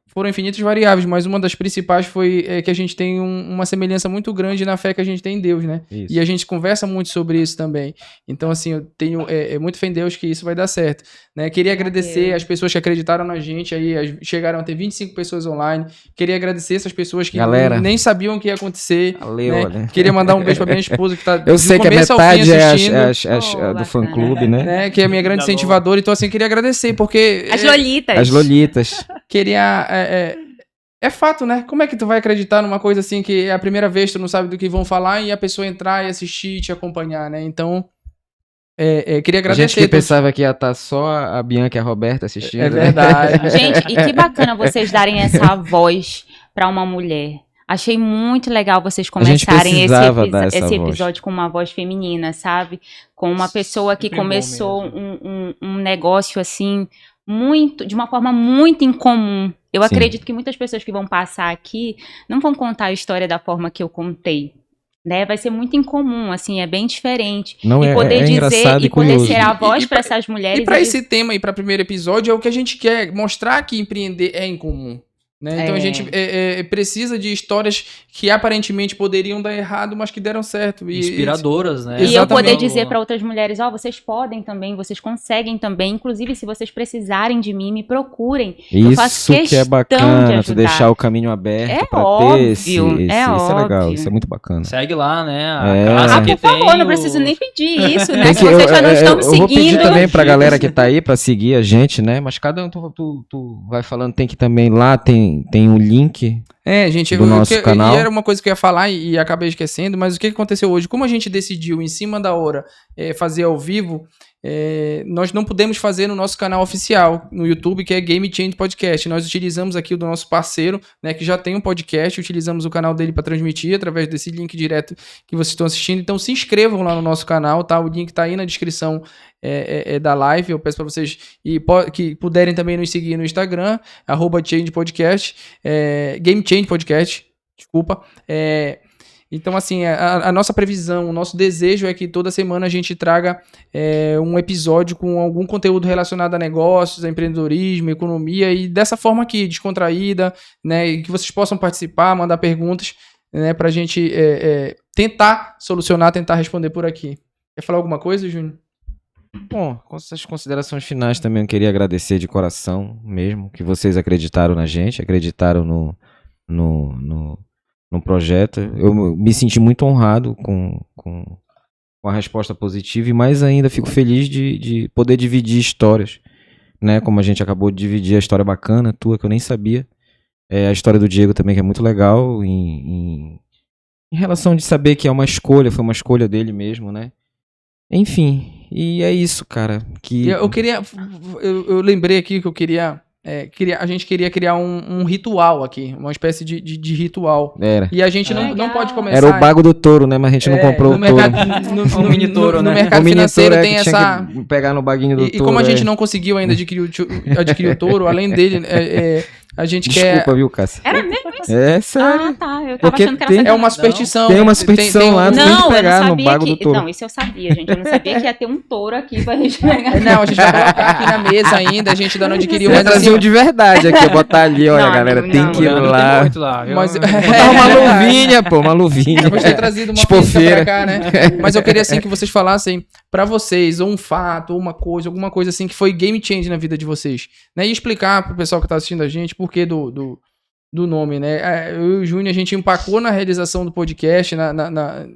foram infinitas variáveis, mas uma das principais foi que a gente tem uma semelhança muito grande na fé que a gente tem em Deus, né? Isso. E a gente conversa muito sobre isso também. Então, assim, eu tenho muito fé em Deus que isso vai dar certo, né? Queria agradecer as pessoas que acreditaram na gente aí, chegaram a ter 25 pessoas online. Queria agradecer essas pessoas que Galera, nem sabiam o que ia acontecer. valeu, né? olha. Queria mandar um beijo pra minha esposa que tá Eu sei que a metade Oh, do bacana. fã-clube, né? né, que é a minha grande incentivadora, então assim, queria agradecer, porque As Lolitas. As Lolitas. queria, é fato, né, como é que tu vai acreditar numa coisa assim, que é a primeira vez, tu não sabe do que vão falar, e a pessoa entrar e assistir e te acompanhar, né, então, queria A agradecer. gente que pensava que ia estar só a Bianca e a Roberta assistindo. É né? verdade. Gente, e que bacana vocês darem essa voz pra uma mulher. Achei muito legal vocês começarem precisava dar essa esse voz. episódio com uma voz feminina, sabe? Com uma pessoa que Sempre bom começou um negócio assim, de uma forma muito incomum. Eu Sim. acredito que muitas pessoas que vão passar aqui não vão contar a história da forma que eu contei. Né? Vai ser muito incomum, assim, é bem diferente. Não, e poder dizer engraçado e e poder curioso. ser a voz E para pra- essas mulheres. E para esse tema e para o primeiro episódio, é o que a gente quer, mostrar que empreender é incomum. Né? Então a gente precisa de histórias que aparentemente poderiam dar errado, mas que deram certo. Inspiradoras, né? E eu poder Exatamente. dizer para outras mulheres, vocês podem também, vocês conseguem também. Inclusive, se vocês precisarem de mim, me procurem. Eu faço Isso que é questão de bacana, tu ajudar. deixar o caminho aberto É pra ter óbvio, isso é legal, óbvio. isso é muito bacana. Segue lá, né? A É. casa que Por favor, tem não preciso nem pedir isso, né? Tem Se que- vocês já não estão me eu vou pedir seguindo. também pra galera que tá aí pra seguir a gente, né? Mas cada um tu vai falando, tem que também lá tem um link. Gente, do nosso canal. E era uma coisa que eu ia falar e acabei esquecendo, mas o que aconteceu hoje? Como a gente decidiu, em cima da hora, fazer ao vivo, nós não pudemos fazer no nosso canal oficial, no YouTube, que é Game Change Podcast. Nós utilizamos aqui o do nosso parceiro, né, que já tem um podcast, utilizamos o canal dele para transmitir através desse link direto que vocês estão assistindo. Então se inscrevam lá no nosso canal, tá? O link tá aí na descrição da live. Eu peço para vocês que puderem também nos seguir no Instagram, @Change Podcast, Game Change Podcast, desculpa. Então, assim, a nossa previsão, o nosso desejo é que toda semana a gente traga um episódio com algum conteúdo relacionado a negócios, a empreendedorismo, economia, e dessa forma aqui, descontraída, né, e que vocês possam participar, mandar perguntas, né, pra gente tentar solucionar, tentar responder por aqui. Quer falar alguma coisa, Júnior? Bom, com essas considerações finais também eu queria agradecer de coração mesmo, que vocês acreditaram na gente, acreditaram no projeto. Eu me senti muito honrado com a resposta positiva e mais ainda fico feliz de poder dividir histórias, né? Como a gente acabou de dividir a história bacana tua, que eu nem sabia. A história do Diego também, que é muito legal em relação de saber que é uma escolha, foi uma escolha dele mesmo, né? Enfim, e é isso, cara. Eu lembrei aqui que eu queria. A gente queria criar um ritual aqui, uma espécie de ritual. Era. E a gente não pode começar. Era o bago do touro, né? Mas a gente não comprou no o touro. mercado, Um mini touro, no né? mercado O mini financeiro touro tem que tinha essa. que pegar no baguinho do E touro. como a gente não conseguiu ainda adquirir o touro, além dele, a gente Desculpa, viu, Cássia? Era mesmo isso? É sério. Ah, tá. Eu tava Porque achando que era tem- é sacanagem. uma superstição. Tem uma superstição lá, tu tem que Não, eu pegar não no sabia bago do que... touro. Não, isso eu sabia, gente. Eu não sabia que ia ter um touro aqui pra gente pegar. Não, a gente vai colocar aqui na mesa ainda, a gente ainda não adquiriu, Vai mas trazer assim, um de verdade aqui, botar ali, olha, Não, galera, não, tem não. que ir Tem lá. muito lá, viu? Mas- Botar uma luvinha, pô, uma luvinha. Eu gostaria de ter trazido uma Expofeira. pizza pra cá, né? Mas eu queria, assim, que vocês falassem pra vocês, ou um fato, ou uma coisa, alguma coisa assim, que foi game change na vida de vocês. Né? E explicar pro pessoal que tá assistindo a gente por que do nome, né? Eu e o Júnior, a gente empacou na realização do podcast,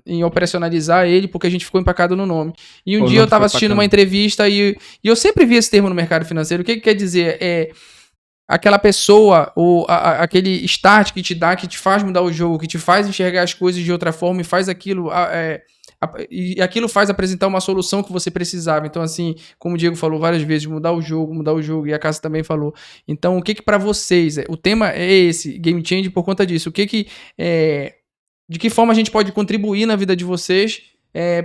em operacionalizar ele, porque a gente ficou empacado no nome. E um O dia nome eu tava foi assistindo bacana. uma entrevista e eu sempre vi esse termo no mercado financeiro. O que quer dizer? Aquela pessoa, ou aquele start que te dá, que te faz mudar o jogo, que te faz enxergar as coisas de outra forma e faz aquilo e aquilo faz apresentar uma solução que você precisava. Então, assim, como o Diego falou várias vezes, mudar o jogo, e a Cássia também falou. Então, o que para vocês, o tema é esse, Game Change, por conta disso. De que forma a gente pode contribuir na vida de vocês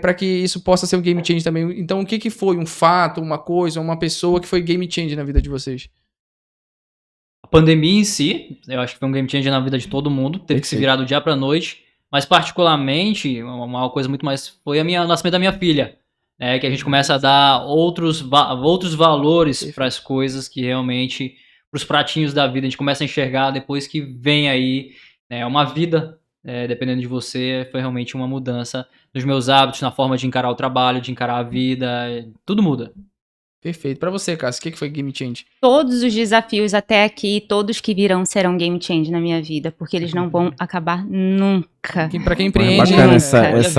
para que isso possa ser um Game Change também? Então, o que foi um fato, uma coisa, uma pessoa que foi Game Change na vida de vocês? A pandemia em si, eu acho que foi um game changer na vida de todo mundo. Teve que se virar do dia pra noite. Mas particularmente, uma coisa muito mais... Foi o nascimento da minha filha. Né, que a gente começa a dar outros valores para as coisas que realmente... Para os pratinhos da vida. A gente começa a enxergar depois que vem aí uma vida, dependendo de você. Foi realmente uma mudança nos meus hábitos, na forma de encarar o trabalho, de encarar a vida. Tudo muda. Perfeito. Pra você, Cássia, o que foi Game Change? Todos os desafios até aqui, todos que virão serão Game Change na minha vida, porque eles não vão acabar nunca. Pra quem empreende... Bacana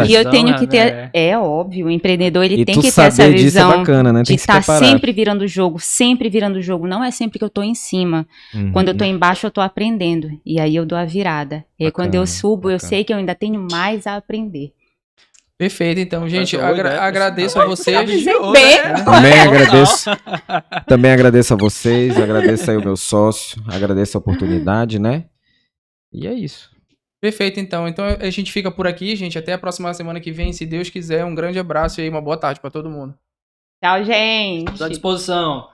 E eu tenho que ter... É óbvio, o empreendedor ele tem que ter essa disso visão é bacana, né? de estar sempre virando o jogo, sempre virando o jogo. Não é sempre que eu tô em cima. Quando eu tô embaixo, eu tô aprendendo. E aí eu dou a virada. E aí, quando eu subo, eu sei que eu ainda tenho mais a aprender. Perfeito, então, gente, agradeço a vocês. Também agradeço a vocês, agradeço aí o meu sócio, agradeço a oportunidade, né? E é isso. Perfeito, então. Então a gente fica por aqui, gente. Até a próxima semana que vem, se Deus quiser. Um grande abraço e uma boa tarde para todo mundo. Tchau, gente. Estou à disposição.